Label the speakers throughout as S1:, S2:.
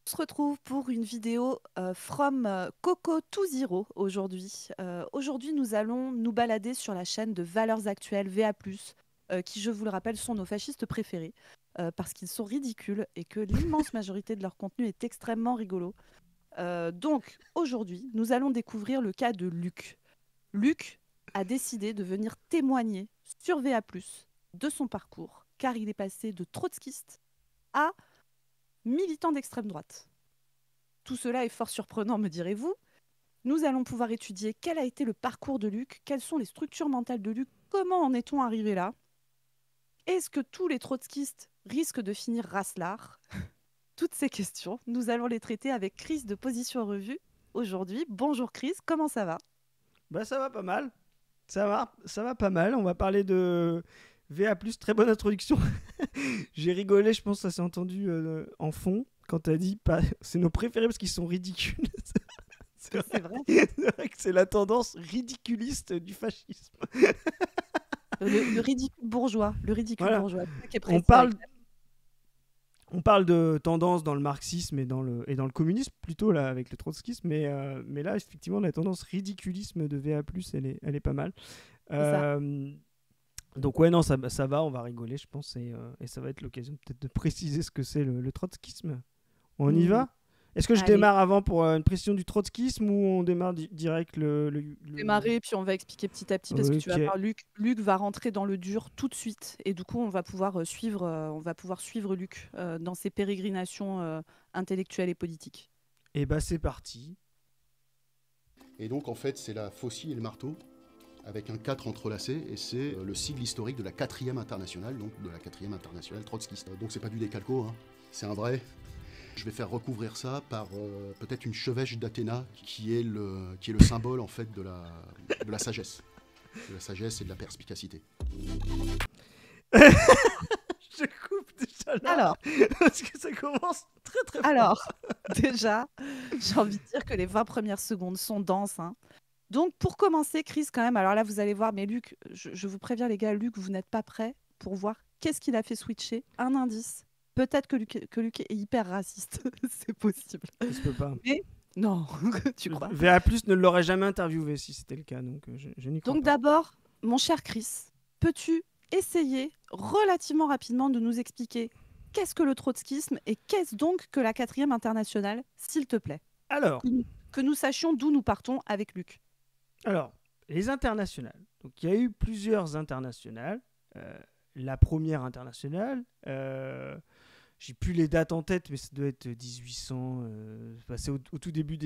S1: On se retrouve pour une vidéo from Coco to Zero aujourd'hui. Aujourd'hui, nous allons nous balader sur la chaîne de Valeurs Actuelles VA+, qui, je vous le rappelle, sont nos fascistes préférés, parce qu'ils sont ridicules et que l'immense majorité de leur contenu est extrêmement rigolo. Donc, aujourd'hui, nous allons découvrir le cas de Luc. Luc a décidé de venir témoigner sur VA+, de son parcours, car il est passé de trotskiste à militant d'extrême droite. Tout cela est fort surprenant, me direz-vous. Nous allons pouvoir étudier quel a été le parcours de Luc, quelles sont les structures mentales de Luc, comment en est-on arrivé là. Est-ce que tous les trotskistes risquent de finir raslards? Toutes ces questions, nous allons les traiter avec Chris de Position Revue aujourd'hui. Bonjour Chris, comment ça va?
S2: Bah ça va pas mal. Ça va pas mal. On va parler de VA+, très bonne introduction. J'ai rigolé, je pense que ça s'est entendu en fond quand t'as dit c'est nos préférés parce qu'ils sont ridicules.
S1: C'est vrai.
S2: C'est vrai que c'est la tendance ridiculiste du fascisme.
S1: Le ridicule bourgeois, le ridicule
S2: Voilà.
S1: bourgeois. C'est ça qui est
S2: On
S1: précis
S2: parle,
S1: avec ça.
S2: on parle de tendance dans le marxisme et dans le communisme plutôt là avec le trotskisme, mais là effectivement la tendance ridiculisme de VA+, elle est pas mal.
S1: C'est ça.
S2: Donc ouais, non, ça va, on va rigoler, je pense, et ça va être l'occasion peut-être de préciser ce que c'est le trotskisme. On y va? Est-ce que je
S1: Allez,
S2: démarre avant pour une précision du trotskisme ou on démarre direct
S1: démarrer, puis on va expliquer petit à petit parce que tu vas
S2: Ok.
S1: voir, Luc va rentrer dans le dur tout de suite et du coup on va pouvoir suivre Luc dans ses pérégrinations intellectuelles et politiques.
S2: Et bah c'est parti.
S3: Et donc en fait c'est la faucille et le marteau avec un 4 entrelacé et c'est le sigle historique de la 4e internationale, donc de la 4e internationale trotskiste. Donc c'est pas du décalco, hein, c'est un vrai. Je vais faire recouvrir ça par peut-être une chevêche d'Athéna qui est le symbole en fait de la sagesse. De la sagesse et de la perspicacité.
S2: Je coupe déjà là
S1: Alors,
S2: parce que ça commence très très fort.
S1: alors déjà, j'ai envie de dire que les 20 premières secondes sont denses, hein. Donc pour commencer, Chris, quand même, alors là vous allez voir, mais Luc, je vous préviens les gars, Luc, vous n'êtes pas prêts pour voir qu'est-ce qu'il a fait switcher. Un indice. Peut-être que Luc est hyper raciste, c'est possible.
S2: Ça se peut pas.
S1: Mais non, tu crois.
S2: VA+ ne l'aurait jamais interviewé si c'était le cas, donc je n'y crois
S1: Donc
S2: pas.
S1: d'abord, mon cher Chris, peux-tu essayer relativement rapidement de nous expliquer qu'est-ce que le trotskisme et qu'est-ce donc que la 4e internationale, s'il te plaît?
S2: Alors,
S1: Que nous sachions d'où nous partons avec Luc.
S2: Alors, les internationales. Donc, il y a eu plusieurs internationales. La première internationale, j'ai plus les dates en tête, mais ça doit être 1800. C'est au tout début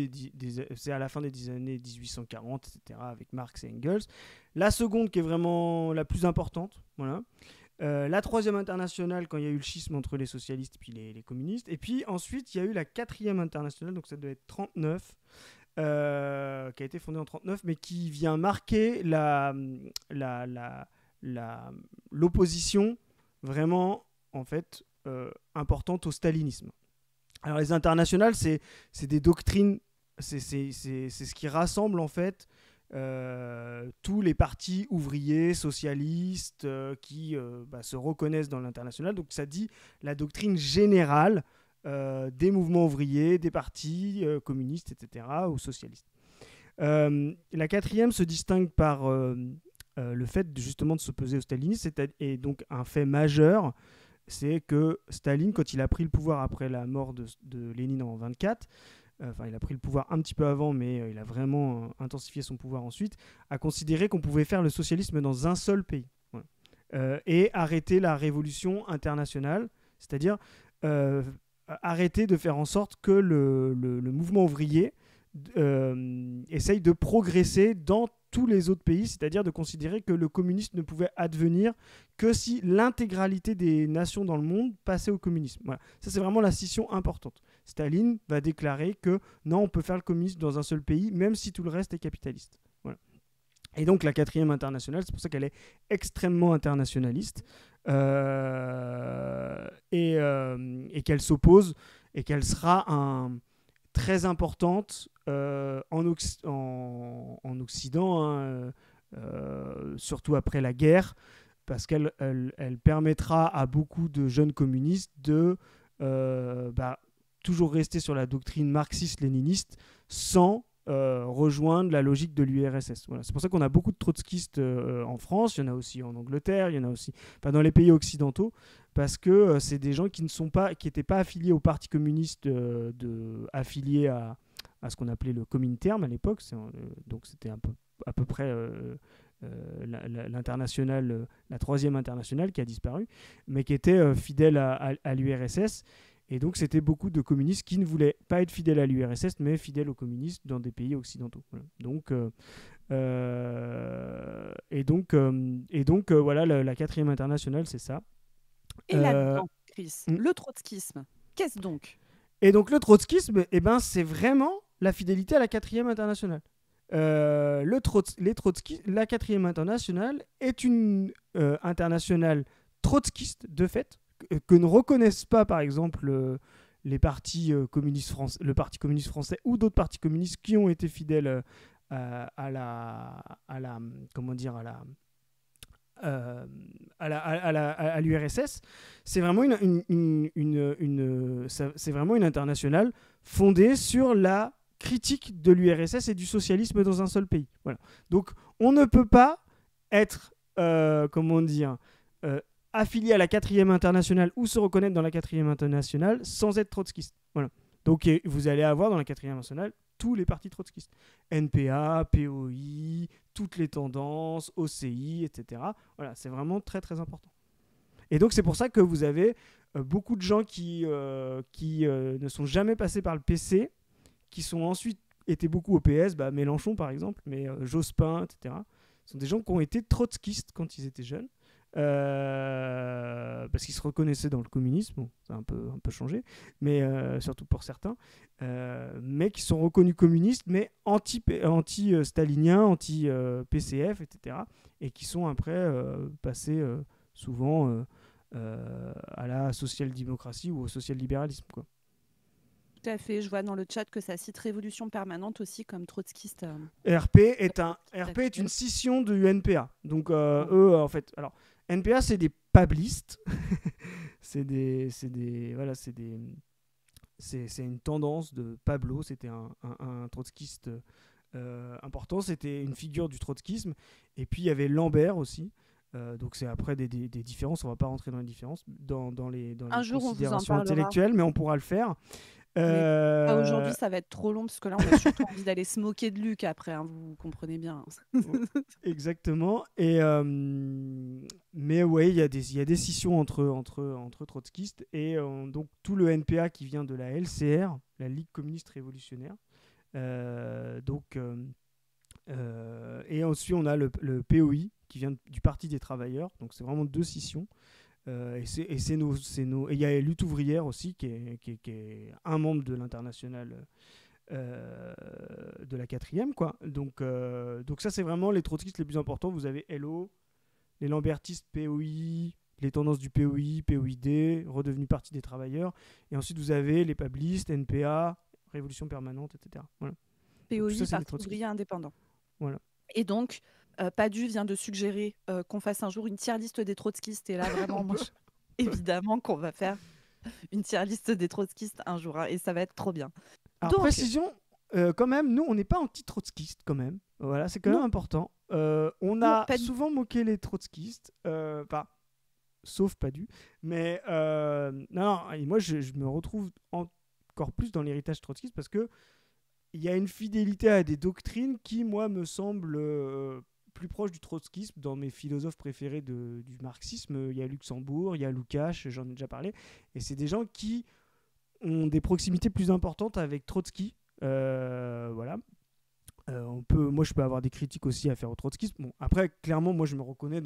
S2: c'est à la fin des années 1840, etc., avec Marx et Engels. La seconde, qui est vraiment la plus importante, voilà. La troisième internationale, quand il y a eu le schisme entre les socialistes et les communistes. Et puis ensuite, il y a eu la quatrième internationale, donc ça doit être 39. Qui a été fondée en 39, mais qui vient marquer l'opposition vraiment en fait importante au stalinisme. Alors les internationales, c'est des doctrines, c'est ce qui rassemble en fait tous les partis ouvriers, socialistes qui se reconnaissent dans l'international. Donc ça dit la doctrine générale des mouvements ouvriers, des partis communistes, etc., ou socialistes. La quatrième se distingue par le fait justement de s'opposer au stalinisme, et donc un fait majeur, c'est que Staline, quand il a pris le pouvoir après la mort de Lénine en 24, il a pris le pouvoir un petit peu avant, mais il a vraiment intensifié son pouvoir ensuite, a considéré qu'on pouvait faire le socialisme dans un seul pays. Voilà. Et arrêter la révolution internationale, c'est-à-dire arrêter de faire en sorte que le mouvement ouvrier essaye de progresser dans tous les autres pays, c'est-à-dire de considérer que le communisme ne pouvait advenir que si l'intégralité des nations dans le monde passait au communisme. Voilà. Ça, c'est vraiment la scission importante. Staline va déclarer que non, on peut faire le communisme dans un seul pays, même si tout le reste est capitaliste. Voilà. Et donc la quatrième internationale, c'est pour ça qu'elle est extrêmement internationaliste et qu'elle s'oppose et qu'elle sera très importante en Occident, hein, surtout après la guerre, parce qu'elle permettra à beaucoup de jeunes communistes toujours rester sur la doctrine marxiste-léniniste sans rejoindre la logique de l'URSS. Voilà. C'est pour ça qu'on a beaucoup de trotskistes en France, il y en a aussi en Angleterre, il y en a aussi dans les pays occidentaux, parce que c'est des gens qui n'étaient pas affiliés au Parti communiste, affiliés à ce qu'on appelait le Comintern à l'époque. Donc c'était à peu près l'internationale, la troisième internationale qui a disparu, mais qui était fidèle à l'URSS. Et donc, c'était beaucoup de communistes qui ne voulaient pas être fidèles à l'URSS, mais fidèles aux communistes dans des pays occidentaux. Voilà. Voilà, la quatrième internationale, c'est ça.
S1: Et là-dedans, Chris, le trotskisme, qu'est-ce donc?
S2: Et donc, le trotskisme, c'est vraiment la fidélité à la quatrième internationale. La quatrième internationale est une internationale trotskiste, de fait, que ne reconnaissent pas, par exemple, les partis communistes français, le Parti communiste français ou d'autres partis communistes qui ont été fidèles à l'URSS. C'est vraiment c'est vraiment une internationale fondée sur la critique de l'URSS et du socialisme dans un seul pays. Voilà. Donc, on ne peut pas être, affilié à la quatrième internationale ou se reconnaître dans la quatrième internationale sans être trotskiste. Voilà. Donc, vous allez avoir dans la quatrième internationale tous les partis trotskistes. NPA, POI, toutes les tendances, OCI, etc. Voilà, c'est vraiment très, très important. Et donc, c'est pour ça que vous avez beaucoup de gens qui ne sont jamais passés par le PC, qui sont ensuite été beaucoup au PS, Mélenchon par exemple, mais Jospin, etc. Ce sont des gens qui ont été trotskistes quand ils étaient jeunes, parce qu'ils se reconnaissaient dans le communisme. Bon, ça a un peu changé, mais surtout pour certains, mais qui sont reconnus communistes, mais anti-staliniens, anti-PCF, etc. Et qui sont après passés souvent à la social-démocratie ou au social-libéralisme, quoi.
S1: Tout à fait, je vois dans le chat que ça cite Révolution permanente aussi comme trotskiste.
S2: RP est une scission de UNPA. Donc eux, en fait, alors NPA c'est des pablistes, c'est une tendance de Pablo. C'était un trotskiste important. C'était une figure du trotskisme. Et puis il y avait Lambert aussi. Donc c'est après des différences. On va pas rentrer dans les différences dans les considérations intellectuelles, mais on pourra le faire.
S1: Aujourd'hui, ça va être trop long parce que là, on a surtout envie d'aller se moquer de Luc après, hein, vous comprenez bien.
S2: Exactement. Mais ouais, il y a des scissions entre trotskistes et donc tout le NPA qui vient de la LCR, la Ligue communiste révolutionnaire. Et ensuite, on a le POI qui vient du Parti des travailleurs. Donc c'est vraiment deux scissions. Et il y a Lutte ouvrière aussi qui est un membre de l'internationale de la quatrième, quoi. Donc ça c'est vraiment les trotskistes les plus importants. Vous avez LO, les lambertistes, POI, les tendances du POI, POID, redevenu Parti des travailleurs, et ensuite vous avez les pablistes, NPA, Révolution permanente, etc. Voilà.
S1: POI, Parti ouvrier indépendant.
S2: Voilà.
S1: Et donc Padu vient de suggérer qu'on fasse un jour une tier liste des trotskistes. Et là, vraiment, évidemment qu'on va faire une tier liste des trotskistes un jour. Hein, et ça va être trop bien.
S2: Alors, précision, quand même, nous, on n'est pas anti-trotskistes, quand même. Voilà, c'est quand même important. On a souvent moqué les trotskistes. Sauf Padu. Mais moi, je me retrouve encore plus dans l'héritage trotskiste parce que il y a une fidélité à des doctrines qui, moi, me semblent plus proche du trotskisme. Dans mes philosophes préférés du marxisme, il y a Luxembourg, il y a Lukács, j'en ai déjà parlé, et c'est des gens qui ont des proximités plus importantes avec Trotsky. Voilà. Moi, je peux avoir des critiques aussi à faire au trotskisme. Bon, après, clairement, moi, je me reconnais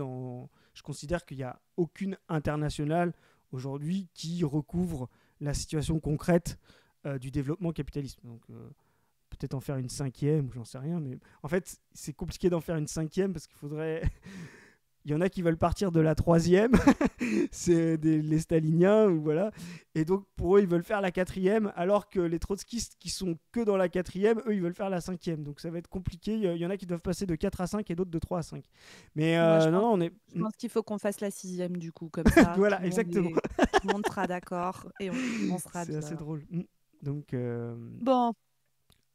S2: je considère qu'il n'y a aucune internationale aujourd'hui qui recouvre la situation concrète du développement capitaliste. Donc, peut-être en faire une cinquième, j'en sais rien, mais en fait, c'est compliqué d'en faire une cinquième parce qu'il faudrait... Il y en a qui veulent partir de la troisième, c'est les staliniens, voilà. Et donc, pour eux, ils veulent faire la quatrième, alors que les trotskistes qui sont que dans la quatrième, eux, ils veulent faire la cinquième. Donc, ça va être compliqué. Il y en a qui doivent passer de 4 à 5 et d'autres de 3 à 5. Mais
S1: je pense qu'il faut qu'on fasse la sixième, du coup, comme ça.
S2: Voilà, exactement.
S1: Tout le monde sera d'accord et on sera bien.
S2: C'est assez drôle. Donc,
S1: Bon,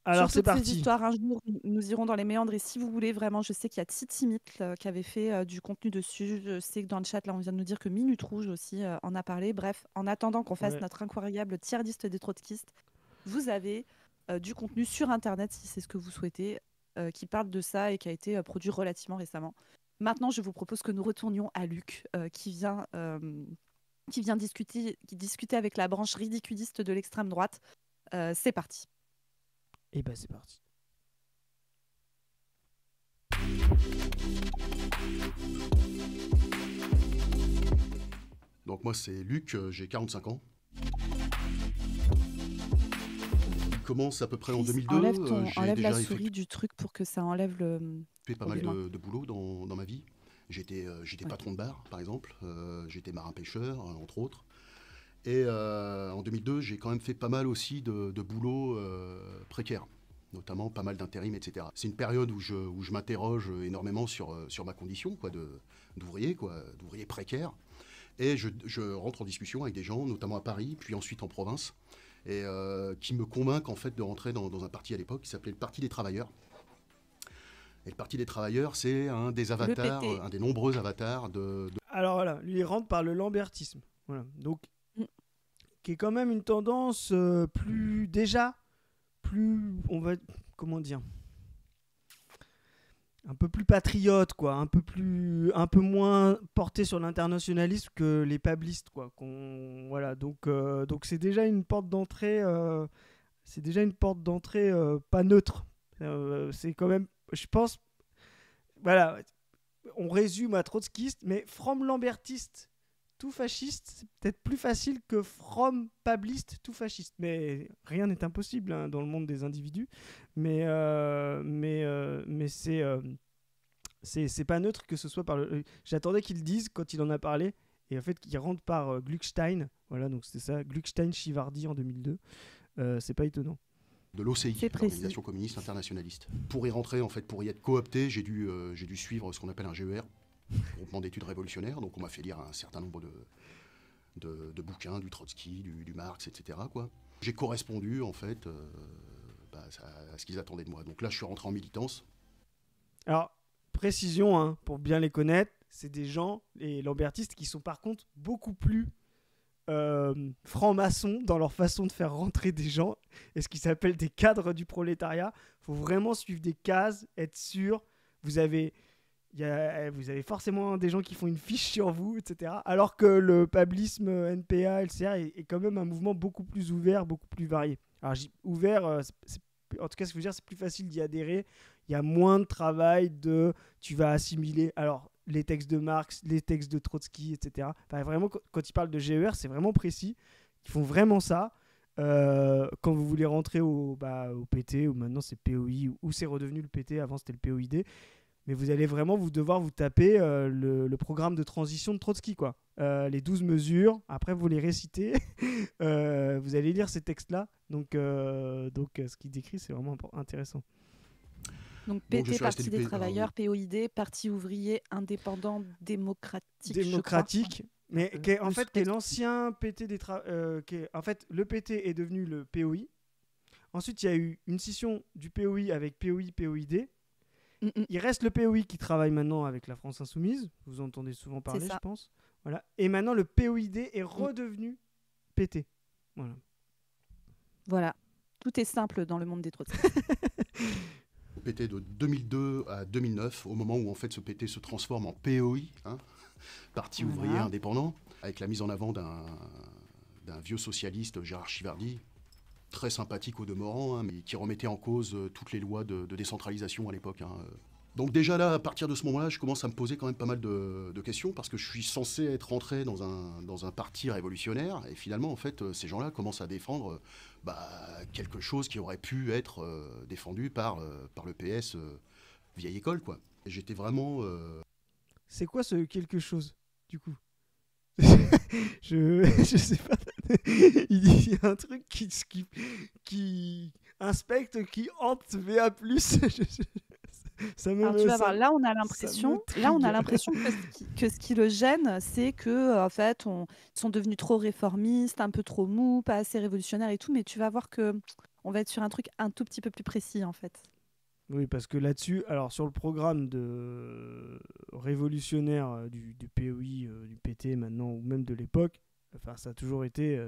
S2: alors
S1: sur
S2: c'est
S1: toutes ces
S2: parti.
S1: histoires, un jour, nous irons dans les méandres. Et si vous voulez, vraiment, je sais qu'il y a Titimitl qui avait fait du contenu dessus. Je sais que dans le chat, là, on vient de nous dire que Minute Rouge aussi en a parlé. Bref, en attendant qu'on fasse
S2: Ouais.
S1: notre incroyable tier list des trotskistes, vous avez du contenu sur Internet, si c'est ce que vous souhaitez, qui parle de ça et qui a été produit relativement récemment. Maintenant, je vous propose que nous retournions à Luc, qui vient discuter avec la branche ridiculiste de l'extrême droite. C'est parti.
S2: Et bah c'est parti.
S3: Donc moi c'est Luc, j'ai 45 ans. Il commence à peu près en
S1: Chris,
S3: 2002.
S1: enlève la
S3: déjà
S1: souris du truc pour que ça enlève le.
S3: fait pas mal
S1: Dis-moi.
S3: de boulot dans ma vie. J'étais
S1: Ouais.
S3: patron de bar, par exemple. J'étais marin-pêcheur, entre autres. Et en 2002, j'ai quand même fait pas mal aussi de boulot précaire, notamment pas mal d'intérim, etc. C'est une période où je m'interroge énormément sur ma condition d'ouvrier précaire. Et je rentre en discussion avec des gens, notamment à Paris, puis ensuite en province, et qui me convainquent en fait de rentrer dans un parti à l'époque qui s'appelait le Parti des Travailleurs. Et le Parti des Travailleurs, c'est un des avatars,
S1: PT.
S3: un des nombreux avatars de
S2: Alors voilà, lui il rentre par le lambertisme. Voilà. Donc,
S1: Mm.
S2: qui est quand même une tendance plus, on va, comment dire, un peu plus patriote, quoi, un peu moins porté sur l'internationalisme que les pablistes, quoi. Voilà, donc c'est déjà une porte d'entrée, pas neutre. C'est quand même, je pense, voilà, on résume à trotskiste, mais from lambertiste tout fasciste, c'est peut-être plus facile que from pabliste tout fasciste. Mais rien n'est impossible hein, dans le monde des individus. Mais c'est pas neutre que ce soit par le. J'attendais qu'il le dise quand il en a parlé. Et en fait, qu'il rentre par Gluckstein. Voilà, donc c'était ça. Gluckstein-Chivardi en 2002. C'est pas étonnant.
S3: de l'OCI,
S1: C'est précis.
S3: l'Organisation communiste internationaliste. Pour y rentrer, en fait, pour y être coopté, j'ai dû suivre ce qu'on appelle un GER, groupement d'études révolutionnaires. Donc on m'a fait lire un certain nombre de bouquins, du Trotsky, du Marx, etc. quoi. J'ai correspondu, en fait, à ce qu'ils attendaient de moi. Donc là, je suis rentré en militance.
S2: Alors, précision, hein, pour bien les connaître, c'est des gens, les lambertistes, qui sont par contre beaucoup plus francs-maçons dans leur façon de faire rentrer des gens, et ce qui s'appelle des cadres du prolétariat. Il faut vraiment suivre des cases, être sûr. Vous avez forcément des gens qui font une fiche sur vous, etc. Alors que le pablisme, NPA, LCR est quand même un mouvement beaucoup plus ouvert, beaucoup plus varié. Alors, ouvert, en tout cas, ce que je veux dire, c'est plus facile d'y adhérer. Il y a moins de travail tu vas assimiler alors les textes de Marx, les textes de Trotsky, etc. Enfin, vraiment, quand ils parlent de GER, c'est vraiment précis. Ils font vraiment ça. Quand vous voulez rentrer au PT, ou maintenant c'est POI, ou c'est redevenu le PT, avant c'était le POID. Mais vous allez vraiment devoir vous taper le programme de transition de Trotsky, quoi. Les 12 mesures, après vous les récitez. Vous allez lire ces textes-là. Donc ce qu'il décrit, c'est vraiment intéressant.
S1: Donc
S3: Donc, je
S1: PT,
S3: suis resté
S1: Parti
S3: du
S1: des
S3: P-
S1: POID, Parti ouvrier indépendant démocratique.
S2: Démocratique, mais qui est, en
S1: le
S2: fait, qui est l'ancien PT en fait, le PT est devenu le POI. Ensuite, il y a eu une scission du POI avec POI-POID. Il reste le POI qui travaille maintenant avec la France Insoumise. Vous entendez souvent parler, je pense. Voilà. Et maintenant, le POID est redevenu PT. Voilà.
S1: Tout est simple dans le monde des trotskistes.
S3: PT de 2002 à 2009, au moment où en fait ce PT se transforme en POI, Parti ouvrier indépendant, avec la mise en avant d'un vieux socialiste, Gérard Chivardi, très sympathique au demeurant, mais qui remettait en cause toutes les lois de décentralisation à l'époque. Donc déjà là, à partir de ce moment-là, je commence à me poser quand même pas mal de questions, parce que je suis censé être rentré dans un parti révolutionnaire, et finalement, en fait, ces gens-là commencent à défendre quelque chose qui aurait pu être défendu par le PS vieille école, quoi. Et j'étais vraiment...
S2: C'est quoi ce quelque chose, du coup? je sais pas. Il y a un truc qui inspecte, qui hante VA+. Ça me
S1: Alors tu
S2: met
S1: vas voir,
S2: ça,
S1: là on a
S2: ça me
S1: l'impression
S2: trigue.
S1: que ce qui le gêne, c'est que en fait, ils sont devenus trop réformistes, un peu trop mous, pas assez révolutionnaires et tout, mais tu vas voir que on va être sur un truc un tout petit peu plus précis en fait.
S2: Oui, parce que là-dessus, alors sur le programme de révolutionnaire du POI, du PT maintenant, ou même de l'époque, enfin ça a toujours été,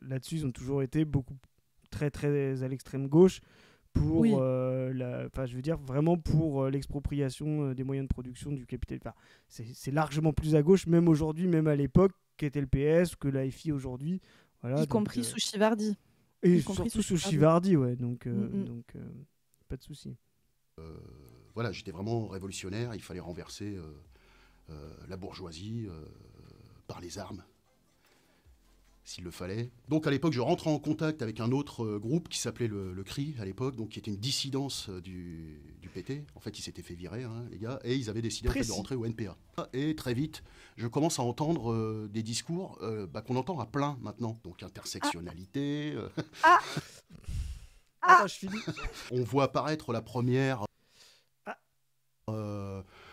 S2: là-dessus ils ont toujours été beaucoup très très à l'extrême gauche pour
S1: Oui,
S2: enfin je veux dire vraiment pour l'expropriation des moyens de production du capital. Enfin, c'est largement plus à gauche, même aujourd'hui, même à l'époque, qu'était le PS, que la FI aujourd'hui. Voilà,
S1: y
S2: donc
S1: compris sous Chivardi.
S2: et
S1: Y compris
S2: surtout
S1: sous
S2: sous
S1: Chivardi.
S2: Chivardi, ouais, donc
S1: Mm,
S2: pas de souci.
S3: Voilà, j'étais vraiment révolutionnaire. Il fallait renverser la bourgeoisie par les armes, s'il le fallait. Donc à l'époque, je rentre en contact avec un autre groupe qui s'appelait le CRI à l'époque, donc qui était une dissidence du PT. En fait, ils s'étaient fait virer, hein, les gars, et ils avaient décidé en fait, de
S2: Précis.
S3: rentrer au NPA. Et très vite, je commence à entendre des discours qu'on entend à plein maintenant. Donc
S1: Ah,
S3: intersectionnalité.
S1: ah,
S2: Attends,
S1: ah,
S2: je finis.
S3: On voit apparaître
S2: Ah,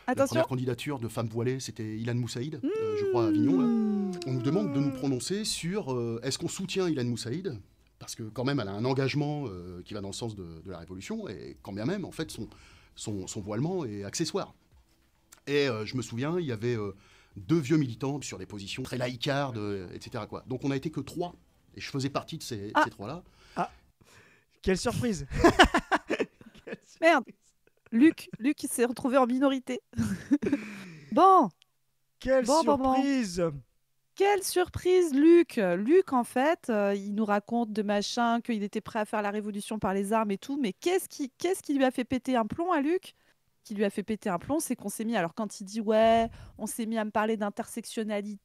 S3: la
S1: attention.
S3: première candidature de femme voilée, c'était Ilan Moussaïd, je crois à Avignon. Là.
S1: Mmh.
S3: On nous demande de nous prononcer sur est-ce qu'on soutient Ilan Moussaïd, parce que quand même elle a un engagement qui va dans le sens de la révolution, et quand bien même, en fait, son voilement est accessoire. Et je me souviens, il y avait deux vieux militants sur des positions très laïcardes, etc. Quoi. Donc on n'a été que trois, et je faisais partie de
S1: Ah,
S3: ces trois-là.
S2: ah, quelle surprise. Quelle
S1: merde.
S2: surprise.
S1: Luc, il s'est retrouvé en minorité. Bon,
S2: Quelle
S1: bon.
S2: surprise.
S1: Quelle surprise, Luc! Luc, en fait, il nous raconte de machin, qu'il était prêt à faire la révolution par les armes et tout, mais qu'est-ce qui lui a fait péter un plomb à Luc? Qui lui a fait péter un plomb, c'est qu'on s'est mis, alors quand il dit ouais, on s'est mis à me parler d'intersectionnalité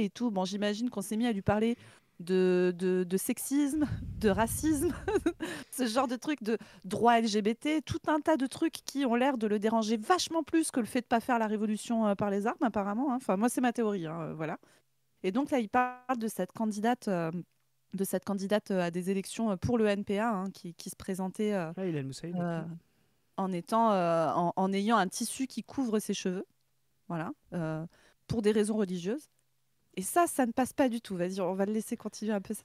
S1: et tout, bon, j'imagine qu'on s'est mis à lui parler de sexisme, de racisme, ce genre de trucs, de droits LGBT, tout un tas de trucs qui ont l'air de le déranger vachement plus que le fait de pas faire la révolution par les armes, apparemment, hein. Enfin, moi, c'est ma théorie, hein, voilà. Et donc là, il parle de cette candidate à des élections pour le NPA, hein, qui se présentait
S2: Ah, il a le Moussaïd, ok.
S1: euh, en ayant un tissu qui couvre ses cheveux, voilà, pour des raisons religieuses. Et ça ne passe pas du tout. Vas-y, on va le laisser continuer un peu sa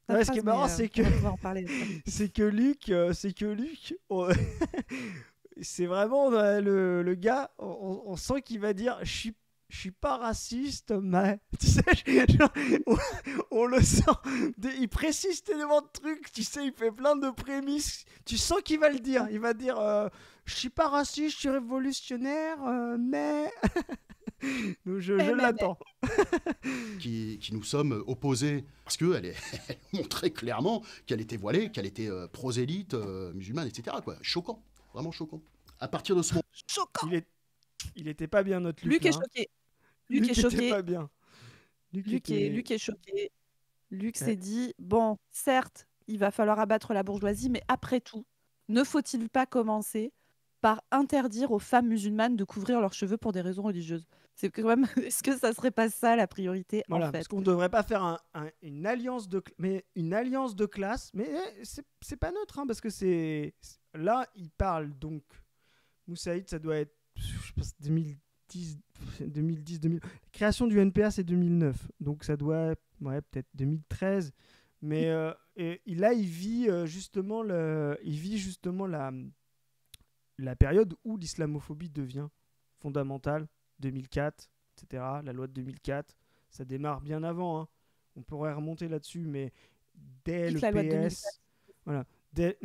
S2: Ouais, ce qui est
S1: phrase, mais
S2: marrant, c'est que
S1: on va pouvoir en parler après.
S2: Luc, c'est vraiment le gars, on sent qu'il va dire je suis pas raciste, mais tu sais, genre, on, on le sent, il précise tellement de trucs, tu sais, il fait plein de prémices, tu sens qu'il va le dire, il va dire je suis pas raciste, je suis révolutionnaire, mais donc je
S1: Mais.
S2: l'attends.
S3: Qui nous sommes opposés, parce qu'elle elle montrait clairement qu'elle était voilée, qu'elle était prosélyte, musulmane, etc. Quoi. Choquant, vraiment choquant. À partir de ce moment,
S1: Choquant!
S2: Il était pas bien notre Luc
S1: Luc est
S2: là, hein.
S1: choqué. Luc est
S2: Luc était
S1: choqué.
S2: pas bien. Luc
S1: Luc est,
S2: était.
S1: Luc est choqué. Luc
S2: Ouais.
S1: s'est dit, bon, certes, il va falloir abattre la bourgeoisie, mais après tout, ne faut-il pas commencer par interdire aux femmes musulmanes de couvrir leurs cheveux pour des raisons religieuses? C'est quand même, est-ce que ça serait pas ça la priorité en
S2: Voilà, parce
S1: fait?
S2: qu'on ne devrait pas faire une alliance mais une alliance de classe, mais c'est pas neutre, hein, parce que là, il parle donc Moussaïd, ça doit être, je pense, 2010. Création du NPA, c'est 2009, donc ça doit, ouais, peut-être 2013. Mais là, il vit justement la période où l'islamophobie devient fondamentale, 2004, etc. La loi de 2004, ça démarre bien avant, hein. On pourrait remonter là-dessus, mais dès
S1: Pique
S2: le
S1: la loi de 2004.
S2: PS, voilà, dès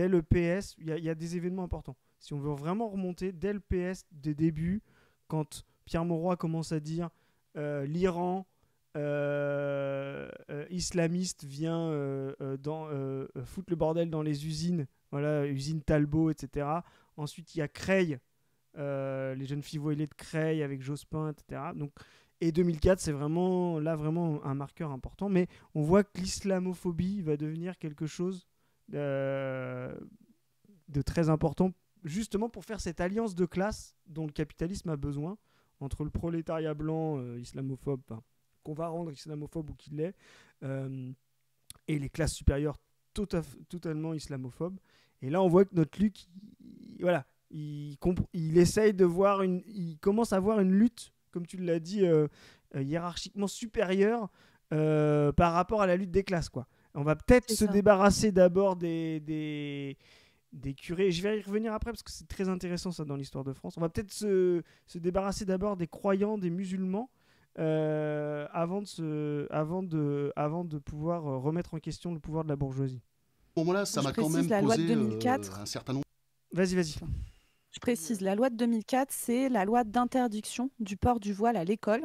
S2: le PS, il y a des événements importants. Si on veut vraiment remonter, dès le PS, des débuts, quand Pierre Mauroy commence à dire l'Iran islamiste vient foutre le bordel dans les usines, voilà, usine Talbot, etc. Ensuite, il y a Creil, les jeunes filles voilées de Creil avec Jospin, etc. Donc, et 2004, c'est vraiment un marqueur important. Mais on voit que l'islamophobie va devenir quelque chose de très important, justement pour faire cette alliance de classe dont le capitalisme a besoin entre le prolétariat blanc islamophobe, qu'on va rendre islamophobe ou qu'il l'est, et les classes supérieures totalement islamophobes. Et là, on voit que notre Luc, voilà, il essaye de voir il commence à voir une lutte, comme tu l'as dit, hiérarchiquement supérieure par rapport à la lutte des classes, quoi. On va peut-être se débarrasser d'abord des curés. Je vais y revenir après parce que c'est très intéressant ça dans l'histoire de France. On va peut-être se débarrasser d'abord des croyants, des musulmans, avant de pouvoir remettre en question le pouvoir de la bourgeoisie.
S3: À ce moment-là, ça m'a quand même
S1: la loi de
S3: posé
S1: 2004.
S3: un certain nombre.
S2: Vas-y.
S1: Je précise, la loi de 2004, c'est la loi d'interdiction du port du voile à l'école.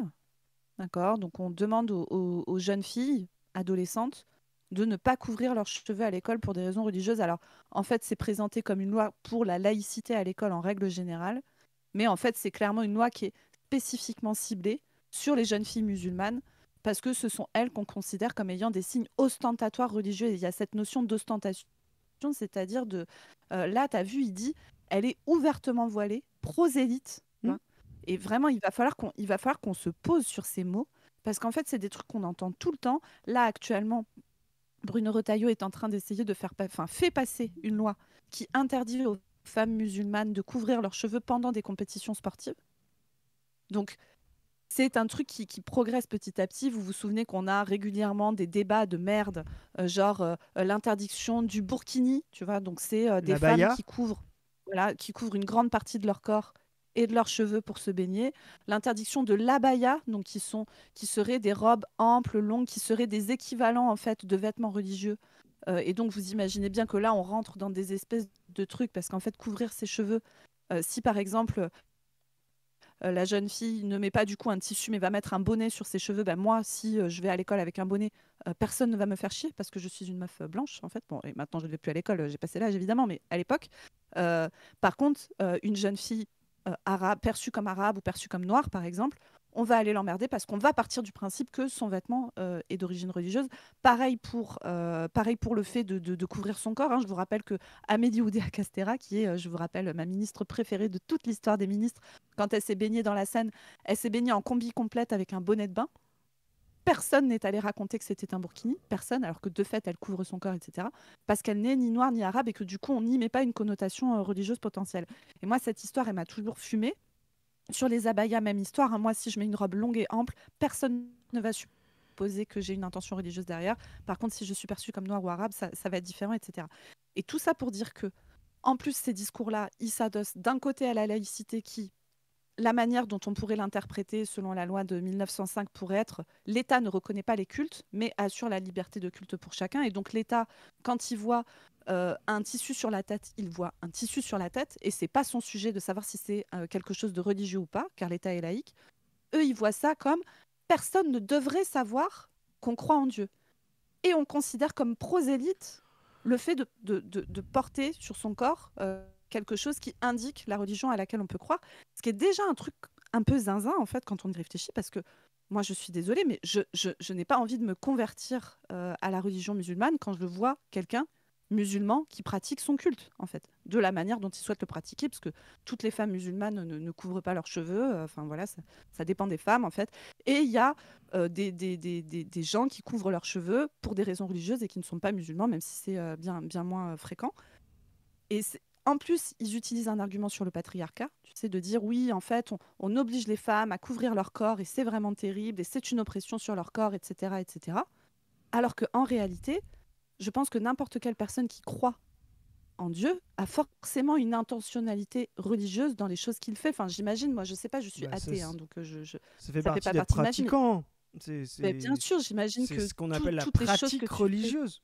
S1: D'accord ? Donc on demande aux jeunes filles, adolescentes, de ne pas couvrir leurs cheveux à l'école pour des raisons religieuses. Alors, en fait, c'est présenté comme une loi pour la laïcité à l'école en règle générale, mais en fait, c'est clairement une loi qui est spécifiquement ciblée sur les jeunes filles musulmanes, parce que ce sont elles qu'on considère comme ayant des signes ostentatoires religieux. Et il y a cette notion d'ostentation, c'est-à-dire là, tu as vu, il dit, elle est ouvertement voilée, prosélyte. Et vraiment, il va falloir qu'on se pose sur ces mots, parce qu'en fait, c'est des trucs qu'on entend tout le temps. Là, actuellement, Bruno Retailleau est en train d'essayer de fait passer une loi qui interdit aux femmes musulmanes de couvrir leurs cheveux pendant des compétitions sportives. Donc, c'est un truc qui progresse petit à petit. Vous vous souvenez qu'on a régulièrement des débats de merde, genre l'interdiction du burkini, tu vois. Donc, c'est des femmes qui couvrent une grande partie de leur corps et de leurs cheveux pour se baigner. L'interdiction de l'abaya, donc qui seraient des robes amples, longues, qui seraient des équivalents en fait de vêtements religieux. Et donc vous imaginez bien que là on rentre dans des espèces de trucs, parce qu'en fait couvrir ses cheveux, si par exemple la jeune fille ne met pas du coup un tissu mais va mettre un bonnet sur ses cheveux, moi si je vais à l'école avec un bonnet, personne ne va me faire chier parce que je suis une meuf blanche en fait. Bon, et maintenant je ne vais plus à l'école, j'ai passé l'âge évidemment, mais à l'époque. Par contre, une jeune fille arabe, perçue comme arabe ou perçue comme noire par exemple, on va aller l'emmerder parce qu'on va partir du principe que son vêtement est d'origine religieuse. Pareil pour le fait de couvrir son corps. Je vous rappelle que Amélie Oudéa-Castéra, qui est, je vous rappelle, ma ministre préférée de toute l'histoire des ministres, quand elle s'est baignée dans la Seine, elle s'est baignée en combi complète avec un bonnet de bain. Personne n'est allé raconter que c'était un burkini, personne, alors que de fait, elle couvre son corps, etc. Parce qu'elle n'est ni noire ni arabe et que du coup, on n'y met pas une connotation religieuse potentielle. Et moi, cette histoire, elle m'a toujours fumée. Sur les abayas, même histoire. Moi, si je mets une robe longue et ample, personne ne va supposer que j'ai une intention religieuse derrière. Par contre, si je suis perçue comme noire ou arabe, ça va être différent, etc. Et tout ça pour dire que, en plus, ces discours-là, ils s'adossent d'un côté à la laïcité qui, la manière dont on pourrait l'interpréter selon la loi de 1905 pourrait être l'État ne reconnaît pas les cultes, mais assure la liberté de culte pour chacun. Et donc l'État, quand il voit un tissu sur la tête, il voit un tissu sur la tête, et c'est pas son sujet de savoir si c'est quelque chose de religieux ou pas, car l'État est laïque. Eux, ils voient ça comme personne ne devrait savoir qu'on croit en Dieu. Et on considère comme prosélyte le fait de porter sur son corps quelque chose qui indique la religion à laquelle on peut croire, ce qui est déjà un truc un peu zinzin en fait quand on y réfléchit, parce que moi je suis désolée, mais je n'ai pas envie de me convertir à la religion musulmane quand je vois quelqu'un musulman qui pratique son culte, en fait, de la manière dont il souhaite le pratiquer, parce que toutes les femmes musulmanes ne couvrent pas leurs cheveux, enfin voilà, ça dépend des femmes en fait, et il y a des gens qui couvrent leurs cheveux pour des raisons religieuses et qui ne sont pas musulmans, même si c'est bien moins fréquent. Et en plus, ils utilisent un argument sur le patriarcat, tu sais, de dire oui, en fait, on oblige les femmes à couvrir leur corps et c'est vraiment terrible et c'est une oppression sur leur corps, etc., etc. Alors qu'en réalité, je pense que n'importe quelle personne qui croit en Dieu a forcément une intentionnalité religieuse dans les choses qu'il fait. Enfin, j'imagine, moi, je sais pas, je suis athée, donc
S2: ça fait partie d'être pratiquant.
S1: Mais bien sûr, j'imagine que
S2: c'est ce qu'on appelle la pratique religieuse.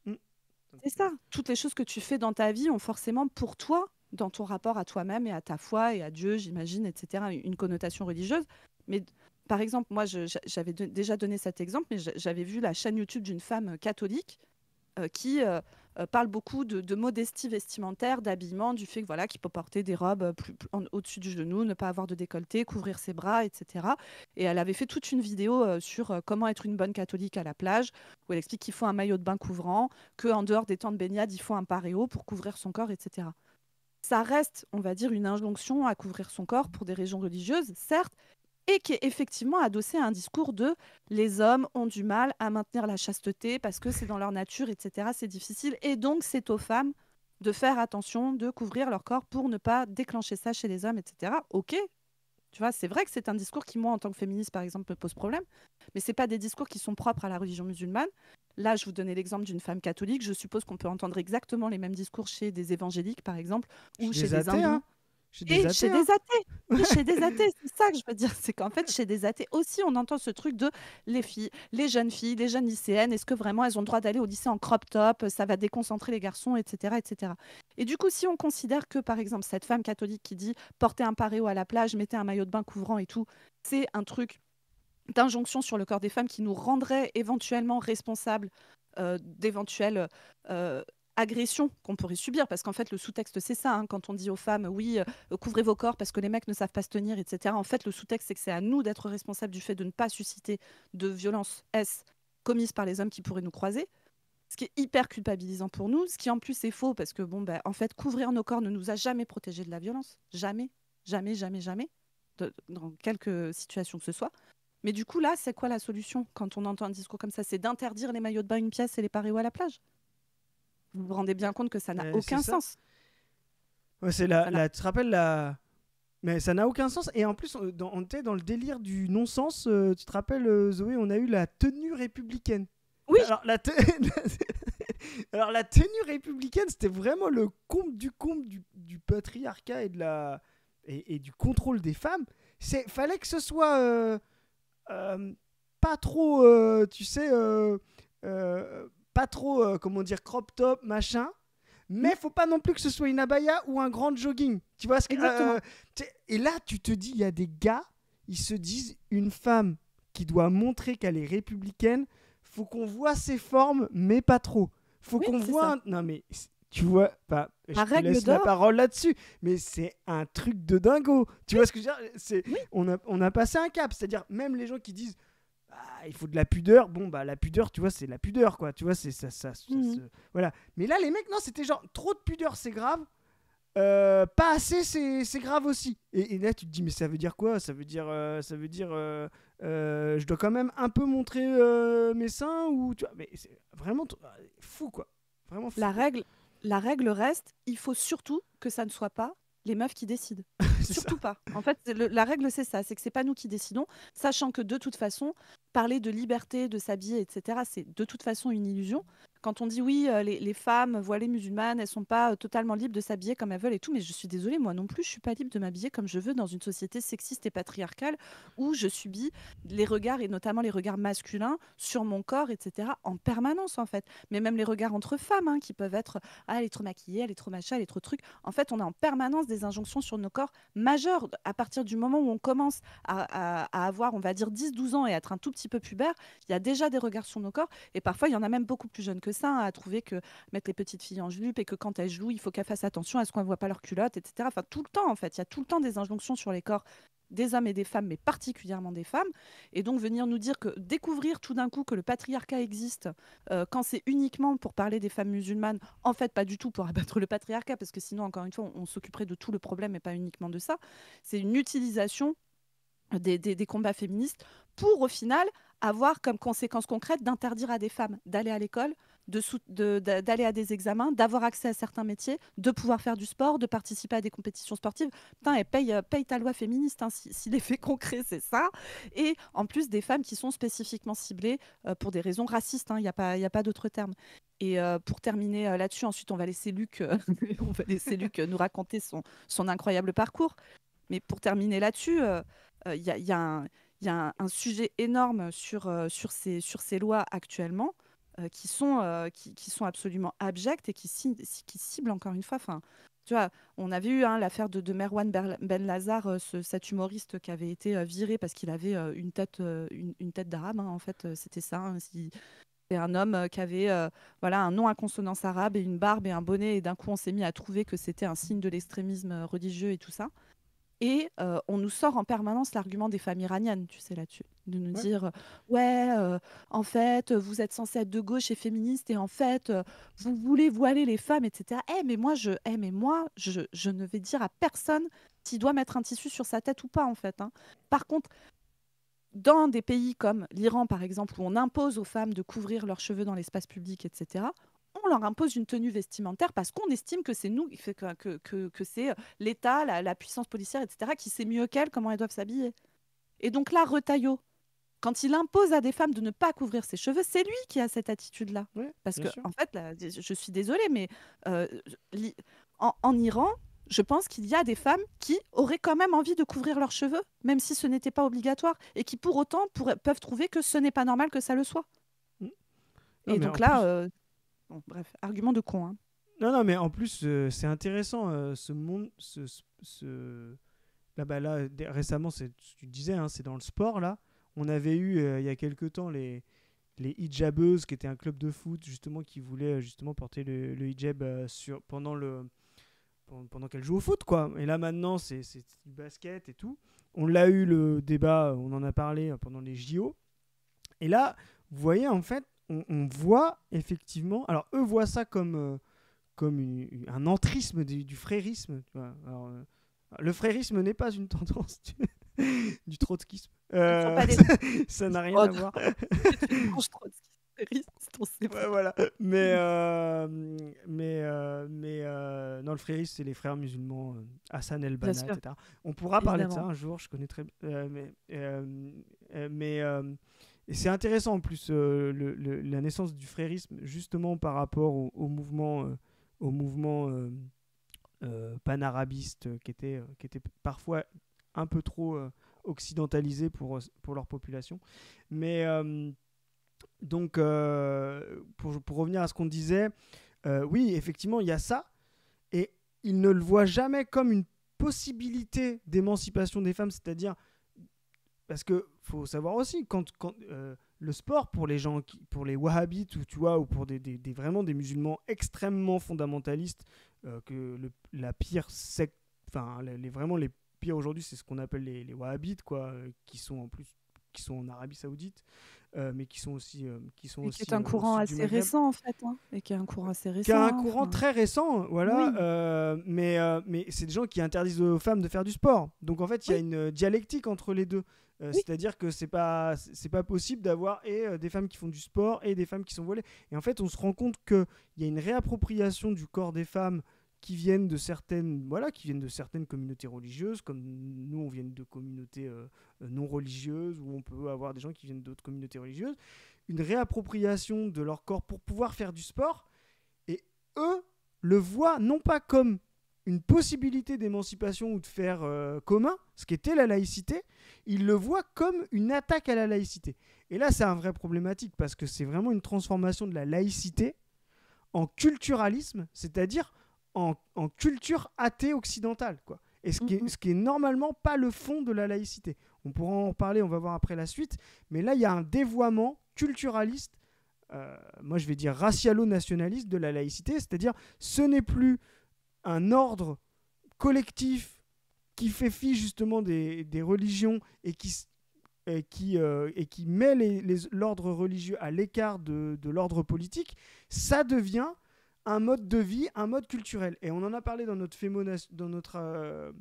S1: C'est ça. Toutes les choses que tu fais dans ta vie ont forcément pour toi, dans ton rapport à toi-même et à ta foi et à Dieu, j'imagine, etc., une connotation religieuse. Mais par exemple, moi, j'avais déjà donné cet exemple, mais j'avais vu la chaîne YouTube d'une femme catholique qui parle beaucoup de modestie vestimentaire, d'habillement, du fait que voilà, qu'il peut porter des robes au-dessus du genou, ne pas avoir de décolleté, couvrir ses bras, etc. Et elle avait fait toute une vidéo sur comment être une bonne catholique à la plage, où elle explique qu'il faut un maillot de bain couvrant, qu'en dehors des temps de baignade, il faut un paréo pour couvrir son corps, etc. Ça reste, on va dire, une injonction à couvrir son corps pour des raisons religieuses, certes, et qui est effectivement adossé à un discours de les hommes ont du mal à maintenir la chasteté parce que c'est dans leur nature, etc. C'est difficile. Et donc, c'est aux femmes de faire attention, de couvrir leur corps pour ne pas déclencher ça chez les hommes, etc. Ok, tu vois, c'est vrai que c'est un discours qui, moi, en tant que féministe, par exemple, me pose problème, mais c'est pas des discours qui sont propres à la religion musulmane. Là, je vous donnais l'exemple d'une femme catholique. Je suppose qu'on peut entendre exactement les mêmes discours chez des évangéliques, par exemple, ou chez
S2: Des
S1: des
S2: athées,
S1: hindous.
S2: hein. Chez des
S1: Et
S2: athées,
S1: chez
S2: hein.
S1: des athées. Oui, chez des athées, c'est ça que je veux dire. C'est qu'en fait, chez des athées aussi, on entend ce truc de les filles, les jeunes lycéennes, est-ce que vraiment elles ont le droit d'aller au lycée en crop top? Ça va déconcentrer les garçons, etc., etc. Et du coup, si on considère que, par exemple, cette femme catholique qui dit portez un paréo à la plage, mettez un maillot de bain couvrant et tout, c'est un truc d'injonction sur le corps des femmes qui nous rendrait éventuellement responsables d'éventuelles euh, agressions qu'on pourrait subir. Parce qu'en fait, le sous-texte, c'est ça. Hein, quand on dit aux femmes, oui, couvrez vos corps parce que les mecs ne savent pas se tenir, etc. En fait, le sous-texte, c'est que c'est à nous d'être responsables du fait de ne pas susciter de violences commises par les hommes qui pourraient nous croiser. Ce qui est hyper culpabilisant pour nous, ce qui en plus est faux parce que, bon, ben, en fait, couvrir nos corps ne nous a jamais protégés de la violence. Jamais, jamais, jamais, jamais, dans quelque situation que ce soit. Mais du coup, là, c'est quoi la solution quand on entend un discours comme ça? C'est d'interdire les maillots de bain une pièce et les paréos à la plage. Vous vous rendez bien compte que ça n'a
S2: C'est
S1: aucun
S2: ça.
S1: sens.
S2: Ouais, c'est
S1: Ça n'a-
S2: tu te rappelles la. Mais ça n'a aucun sens. Et en plus, on était dans le délire du non-sens. Tu te rappelles, Zoé, on a eu la tenue républicaine.
S1: Oui,
S2: Alors, Alors, la tenue républicaine, c'était vraiment le comble du patriarcat et du contrôle des femmes. Fallait que ce soit pas trop, tu sais, pas trop, comment dire, crop top, machin. Mais faut pas non plus que ce soit une abaya ou un grand jogging. Tu vois ce que,
S1: exactement.
S2: et là, tu te dis, il y a des gars, ils se disent, une femme qui doit montrer qu'elle est républicaine, faut qu'on voit ses formes, mais pas trop. Faut
S1: Oui,
S2: qu'on
S1: c'est
S2: voit.
S1: ça.
S2: Non, mais tu vois, je
S1: La
S2: te
S1: règle
S2: laisse la
S1: d'or,
S2: parole là-dessus, mais c'est un truc de dingo. Tu vois ce que je veux dire?
S1: oui,
S2: On a passé un cap. C'est-à-dire, même les gens qui disent il faut de la pudeur, bon, bah, la pudeur, tu vois, c'est la pudeur, quoi. Tu vois, c'est
S1: mhm.
S2: voilà. Mais là, les mecs, non, c'était genre, trop de pudeur, c'est grave. Pas assez, c'est grave aussi. Et là, tu te dis, mais ça veut dire quoi? Ça veut dire je dois quand même un peu montrer mes seins ou tu vois, mais c'est vraiment fou, quoi. Vraiment fou,
S1: La
S2: quoi.
S1: règle, la règle reste, il faut surtout que ça ne soit pas les meufs qui décident.
S2: C'est ça.
S1: Surtout pas. En fait, la règle, c'est ça, c'est que c'est pas nous qui décidons, sachant que de toute façon, parler de liberté, de s'habiller, etc., c'est de toute façon une illusion. Quand on dit oui, les femmes voilées musulmanes, elles sont pas totalement libres de s'habiller comme elles veulent et tout, mais je suis désolée, moi non plus, je suis pas libre de m'habiller comme je veux dans une société sexiste et patriarcale où je subis les regards et notamment les regards masculins sur mon corps, etc., en permanence en fait. Mais même les regards entre femmes hein, qui peuvent être ah, elle est trop maquillée, elle est trop machin, elle est trop truc. En fait, on a en permanence des injonctions sur nos corps majeures. À partir du moment où on commence à avoir, on va dire, 10-12 ans et être un tout petit peu pubère, il y a déjà des regards sur nos corps. Et parfois, il y en a même beaucoup plus jeunes que ça, hein, à trouver que mettre les petites filles en jupe et que quand elles jouent, il faut qu'elles fassent attention à ce qu'on ne voit pas leurs culottes, etc. Enfin, tout le temps, en fait. Il y a tout le temps des injonctions sur les corps des hommes et des femmes, mais particulièrement des femmes. Et donc, venir nous dire que découvrir tout d'un coup que le patriarcat existe, quand c'est uniquement pour parler des femmes musulmanes, en fait, pas du tout pour abattre le patriarcat, parce que sinon, encore une fois, on s'occuperait de tout le problème et pas uniquement de ça. C'est une utilisation des combats féministes pour, au final, avoir comme conséquence concrète d'interdire à des femmes d'aller à l'école, d'aller à des examens, d'avoir accès à certains métiers, de pouvoir faire du sport, de participer à des compétitions sportives. Putain, et paye ta loi féministe, hein, si l'effet concret, c'est ça. Et en plus, des femmes qui sont spécifiquement ciblées pour des raisons racistes, hein, y a pas d'autre terme. Et pour terminer là-dessus, ensuite, on va laisser Luc, on va laisser Luc nous raconter son incroyable parcours. Mais pour terminer là-dessus, il y a un sujet énorme sur ces lois actuellement qui sont absolument abjectes et qui ciblent encore une fois. Enfin, tu vois, on avait eu hein, l'affaire de Merwan Ben Lazar, cet humoriste qui avait été viré parce qu'il avait une tête d'arabe. Hein, en fait, c'était ça. Hein, c'est un homme qui avait voilà, un nom à consonance arabe et une barbe et un bonnet. Et d'un coup, on s'est mis à trouver que c'était un signe de l'extrémisme religieux et tout ça. Et on nous sort en permanence l'argument des femmes iraniennes, tu sais, là-dessus. De nous
S2: Ouais.
S1: dire, ouais, en fait, vous êtes censé être de gauche et féministe, et en fait, vous voulez voiler les femmes, etc. Mais moi, je ne vais dire à personne s'il doit mettre un tissu sur sa tête ou pas, en fait. Hein. Par contre, dans des pays comme l'Iran, par exemple, où on impose aux femmes de couvrir leurs cheveux dans l'espace public, etc., on leur impose une tenue vestimentaire parce qu'on estime que c'est nous, que c'est l'État, la puissance policière, etc., qui sait mieux qu'elles comment elles doivent s'habiller. Et donc là, Retailleau, quand il impose à des femmes de ne pas couvrir ses cheveux, c'est lui qui a cette attitude-là.
S2: Ouais,
S1: Parce
S2: bien
S1: que,
S2: sûr.
S1: en fait, là, je suis désolée, mais euh, en Iran, je pense qu'il y a des femmes qui auraient quand même envie de couvrir leurs cheveux, même si ce n'était pas obligatoire, et qui pour autant peuvent trouver que ce n'est pas normal que ça le soit.
S2: Mm. Non,
S1: Et
S2: mais
S1: donc
S2: en
S1: là,
S2: plus-
S1: bon, bref, argument de con. Hein.
S2: Non, mais en plus, c'est intéressant, ce monde. Récemment, tu disais, hein, c'est dans le sport, là. On avait eu, il y a quelques temps, les hijabeuses, qui étaient un club de foot, justement, qui voulaient justement porter le hijab pendant qu'elles jouent au foot, quoi. Et là, maintenant, c'est du basket et tout. On l'a eu, le débat, on en a parlé pendant les JO. Et là, vous voyez, en fait, on voit effectivement... Alors, eux voient ça comme un entrisme du frérisme. Tu vois. Alors, le frérisme n'est pas une tendance du trotskisme.
S1: Ce ne sont pas des
S2: Ça n'a rien à
S1: drogues.
S2: voir.
S1: Mange trop de schizophrénistes, on sait pas.
S2: Ouais, voilà. Non, le frérisme, c'est les frères musulmans, Hassan
S1: Bien
S2: el-Banna,
S1: sûr,
S2: etc. On pourra parler de ça
S1: évidemment.
S2: un jour, je connais très bien. Et c'est intéressant en plus, la naissance du frérisme, justement par rapport au mouvement panarabiste qui était parfois un peu trop occidentalisé pour leur population. Mais donc, pour revenir à ce qu'on disait, oui, effectivement, il y a ça. Et ils ne le voient jamais comme une possibilité d'émancipation des femmes, c'est-à-dire, parce que faut savoir aussi, quand le sport, pour les gens, pour les wahhabites, ou, tu vois, ou pour vraiment des musulmans extrêmement fondamentalistes, la pire secte, enfin, vraiment les pires aujourd'hui, c'est ce qu'on appelle les wahhabites, quoi, qui sont en Arabie Saoudite, mais qui sont aussi
S1: Et qui est un courant
S2: au sud du
S1: assez
S2: Maghreb,
S1: récent, en fait. Hein. Et qui est un courant assez récent.
S2: qui a un
S1: hein,
S2: courant
S1: enfin.
S2: très récent, voilà,
S1: Oui.
S2: mais c'est des gens qui interdisent aux femmes de faire du sport. Donc en fait, il y a
S1: Oui.
S2: une dialectique entre les deux.
S1: Oui.
S2: C'est-à-dire que c'est pas possible d'avoir des femmes qui font du sport et des femmes qui sont voilées. Et en fait, on se rend compte qu'il y a une réappropriation du corps des femmes qui viennent de certaines communautés religieuses, comme nous, on vient de communautés non religieuses, ou on peut avoir des gens qui viennent d'autres communautés religieuses. Une réappropriation de leur corps pour pouvoir faire du sport, et eux le voient non pas comme une possibilité d'émancipation ou de faire commun, ce qu'était la laïcité, ils le voient comme une attaque à la laïcité. Et là, c'est un vrai problématique, parce que c'est vraiment une transformation de la laïcité en culturalisme, c'est-à-dire en culture athée occidentale, quoi. Et ce qui est normalement pas le fond de la laïcité. On pourra en parler, on va voir après la suite, mais là, il y a un dévoiement culturaliste, moi je vais dire racialo-nationaliste de la laïcité, c'est-à-dire ce n'est plus un ordre collectif qui fait fi justement des religions et qui met l'ordre religieux à l'écart de l'ordre politique. Ça devient un mode de vie, un mode culturel. Et on en a parlé dans notre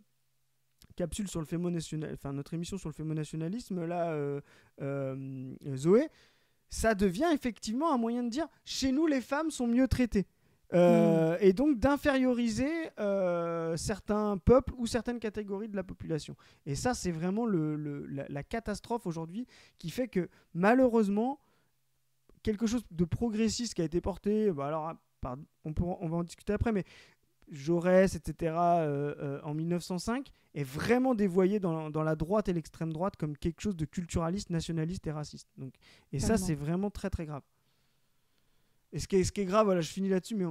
S2: capsule sur le fémonationalisme, enfin notre émission sur le fémonationalisme, là, Zoé. Ça devient effectivement un moyen de dire chez nous les femmes sont mieux traitées, et donc d'inférioriser certains peuples ou certaines catégories de la population. Et ça, c'est vraiment la catastrophe aujourd'hui, qui fait que malheureusement quelque chose de progressiste qui a été porté, alors on va en discuter après, mais Jaurès, etc., en 1905, est vraiment dévoyé dans la droite et l'extrême droite comme quelque chose de culturaliste, nationaliste et raciste. Donc, et ça, c'est vraiment très très grave. Et ce qui est grave, voilà, je finis là-dessus, mais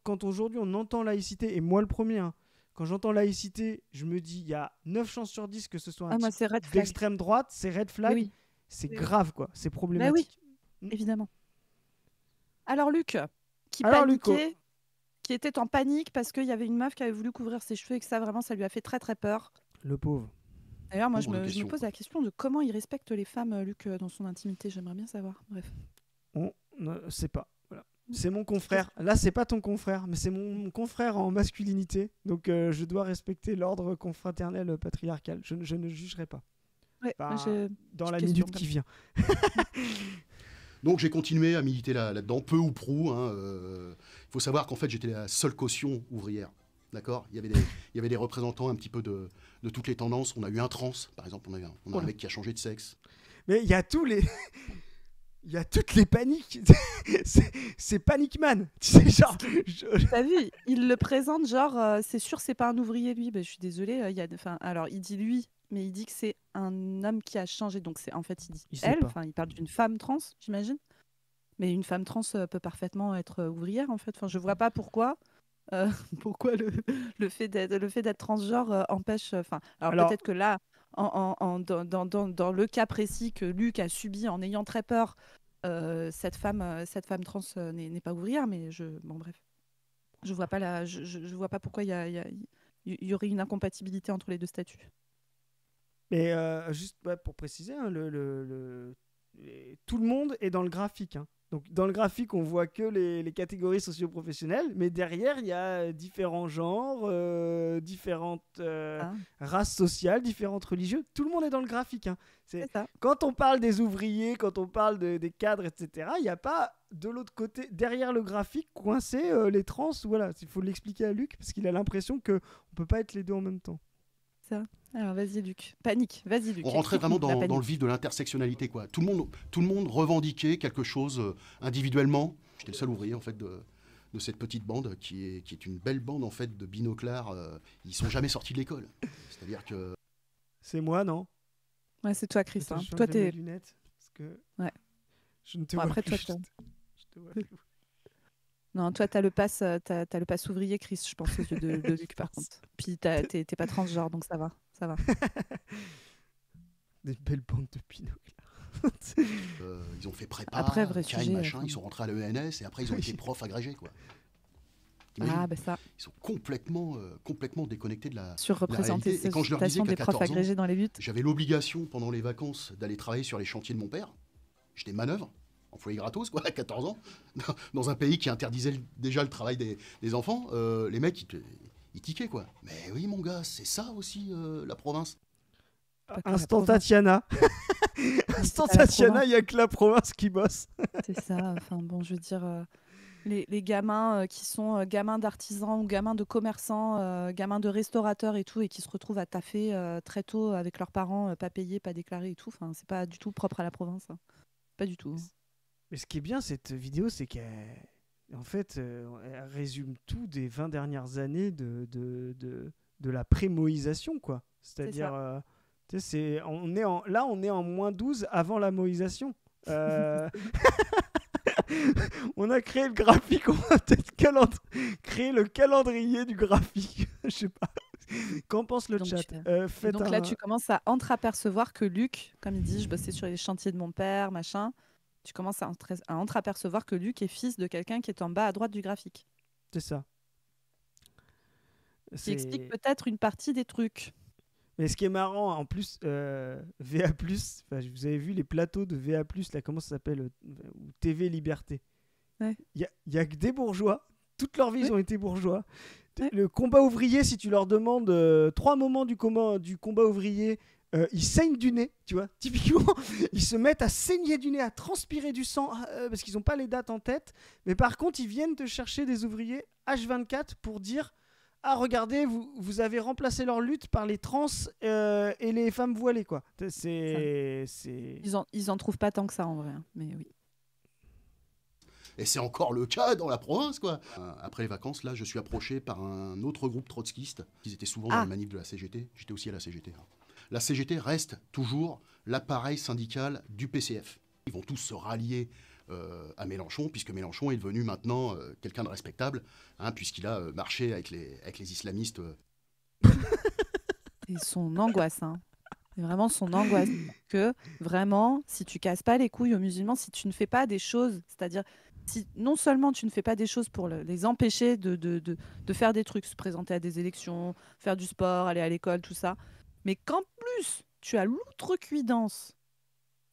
S2: quand aujourd'hui on entend laïcité, et moi le premier, hein, quand j'entends laïcité, je me dis, il y a 9 chances sur 10 que ce soit un type d'extrême droite, c'est red flag,
S1: oui.
S2: c'est grave, quoi, c'est problématique.
S1: Oui, évidemment. Alors Luc, paniquait, qui était en panique parce qu'il y avait une meuf qui avait voulu couvrir ses cheveux et que ça, vraiment, ça lui a fait très très peur.
S2: Le pauvre.
S1: D'ailleurs, moi, je me pose la question de comment il respecte les femmes, Luc, dans son intimité. J'aimerais bien savoir. Bref.
S2: On ne sait pas. Voilà. C'est mon confrère. Là, c'est pas ton confrère, mais c'est mon confrère en masculinité. Donc, je dois respecter l'ordre confraternel patriarcal. Je ne jugerai pas.
S1: Ouais,
S2: dans la minute qui vient.
S3: Donc j'ai continué à militer là-dedans, peu ou prou. Il faut savoir qu'en fait j'étais la seule caution ouvrière. D'accord, il y avait des représentants un petit peu de toutes les tendances. On a eu un trans, par exemple, on a un mec qui a changé de sexe.
S2: Mais il y a il y a toutes les paniques. C'est Panic Man. Tu sais, genre.
S1: T'as vu, il le présente genre, c'est sûr, c'est pas un ouvrier lui. Je suis désolée. Alors, il dit lui, mais il dit que c'est un homme qui a changé. Donc, en fait, il dit
S2: Il sait
S1: elle.
S2: pas.
S1: Enfin, il parle d'une femme trans, j'imagine. Mais une femme trans peut parfaitement être ouvrière, en fait. Enfin, je vois pas pourquoi. Pourquoi le fait d'être transgenre empêche. Alors, peut-être que là, dans le cas précis que Luc a subi en ayant très peur, cette femme trans n'est pas ouvrière, mais bon bref, je vois pas je vois pas pourquoi il y aurait une incompatibilité entre les deux statuts.
S2: Mais juste pour préciser, hein, tout le monde est dans le graphique. Hein. Donc, dans le graphique, on voit que les catégories socio-professionnelles, mais derrière, il y a différents genres, différentes races sociales, différentes religions. Tout le monde est dans le graphique. Hein.
S1: C'est ça.
S2: Quand on parle des ouvriers, quand on parle des cadres, etc., il n'y a pas de l'autre côté, derrière le graphique, coincé les trans. Voilà, il faut l'expliquer à Luc, parce qu'il a l'impression qu'on ne peut pas être les deux en même temps.
S1: Ça. Alors vas-y Luc, panique, vas-y Luc.
S3: On rentrait vraiment dans le vif de l'intersectionnalité, quoi. Tout le monde revendiquait quelque chose individuellement. J'étais le seul ouvrier en fait de cette petite bande qui est une belle bande en fait de binoclards. Ils sont jamais sortis de l'école. C'est-à-dire que
S2: c'est moi, non?
S1: Ouais, c'est toi Chris.
S2: Attends,
S1: Toi t'es
S2: mes lunettes parce que
S1: ouais.
S2: Je ne te
S1: bon,
S2: vois
S1: après,
S2: plus.
S1: Toi,
S2: je te vois plus.
S1: Non, toi, t'as le pass ouvrier, Chris, je pense, aux yeux de Luc, par contre. Puis t'es pas transgenre, donc ça va.
S2: Des belles bandes de binocles.
S3: ils ont fait prépa,
S1: après, vrai sujet,
S3: machin, ils sont rentrés à l'ENS et après ils ont été profs agrégés, quoi.
S1: Ah, ben ça.
S3: Ils sont complètement déconnectés de la
S1: surreprésenter
S3: et quand je leur disais
S1: des
S3: qu'à
S1: profs
S3: 14
S1: agrégés
S3: ans,
S1: dans les luttes.
S3: j'avais l'obligation pendant les vacances d'aller travailler sur les chantiers de mon père. J'étais manœuvre, employé gratos, quoi, à 14 ans, dans un pays qui interdisait déjà le travail des enfants. Les mecs, ils tiquaient, quoi. Mais oui, mon gars, c'est ça aussi, la province.
S2: Instant Tatiana. Instant Tatiana, il n'y a que la province qui bosse.
S1: C'est ça, enfin bon, je veux dire, les gamins qui sont gamins d'artisans ou gamins de commerçants, gamins de restaurateurs et tout, et qui se retrouvent à taffer très tôt avec leurs parents, pas payés, pas déclarés et tout, enfin, c'est pas du tout propre à la province. Hein. Pas du tout.
S2: Mais ce qui est bien, cette vidéo, c'est qu'elle en fait, elle résume tout des 20 dernières années de la pré-moïsation, quoi. C'est-à-dire, on est en -12 avant la moïsation. On a créé le graphique, on va peut-être créer le calendrier du graphique. Je sais pas. Qu'en pense le chat?
S1: Donc là, tu commences à entreapercevoir que Luc, comme il dit, je bossais sur les chantiers de mon père, machin. Tu commences à entreapercevoir que Luc est fils de quelqu'un qui est en bas à droite du graphique.
S2: C'est ça.
S1: Qui explique peut-être une partie des trucs.
S2: Mais ce qui est marrant, en plus, VA+, vous avez vu les plateaux de VA+, là, comment ça s'appelle, ou TV Liberté.
S1: Ouais.
S2: Il y a que des bourgeois. Toute leur vie, ils ont été bourgeois.
S1: Ouais.
S2: Le combat ouvrier, si tu leur demandes 3 moments du combat ouvrier, ils saignent du nez, tu vois. Typiquement, ils se mettent à saigner du nez, à transpirer du sang, parce qu'ils n'ont pas les dates en tête. Mais par contre, ils viennent te chercher des ouvriers H24 pour dire... Ah, regardez, vous avez remplacé leur lutte par les trans et les femmes voilées, quoi.
S1: Ils en trouvent pas tant que ça, en vrai. Hein. Mais oui.
S3: Et c'est encore le cas dans la province, quoi. Après les vacances, là, je suis approché par un autre groupe trotskiste. Ils étaient souvent dans les manifs de la CGT. J'étais aussi à la CGT. Hein. La CGT reste toujours l'appareil syndical du PCF. Ils vont tous se rallier à Mélenchon, puisque Mélenchon est devenu maintenant quelqu'un de respectable, hein, puisqu'il a marché avec les islamistes.
S1: Et son angoisse, hein. C'est vraiment son angoisse. Que vraiment, si tu casses pas les couilles aux musulmans, si tu ne fais pas des choses, c'est-à-dire, si non seulement tu ne fais pas des choses pour les empêcher de faire des trucs, se présenter à des élections, faire du sport, aller à l'école, tout ça, mais qu'en plus, tu as l'outrecuidance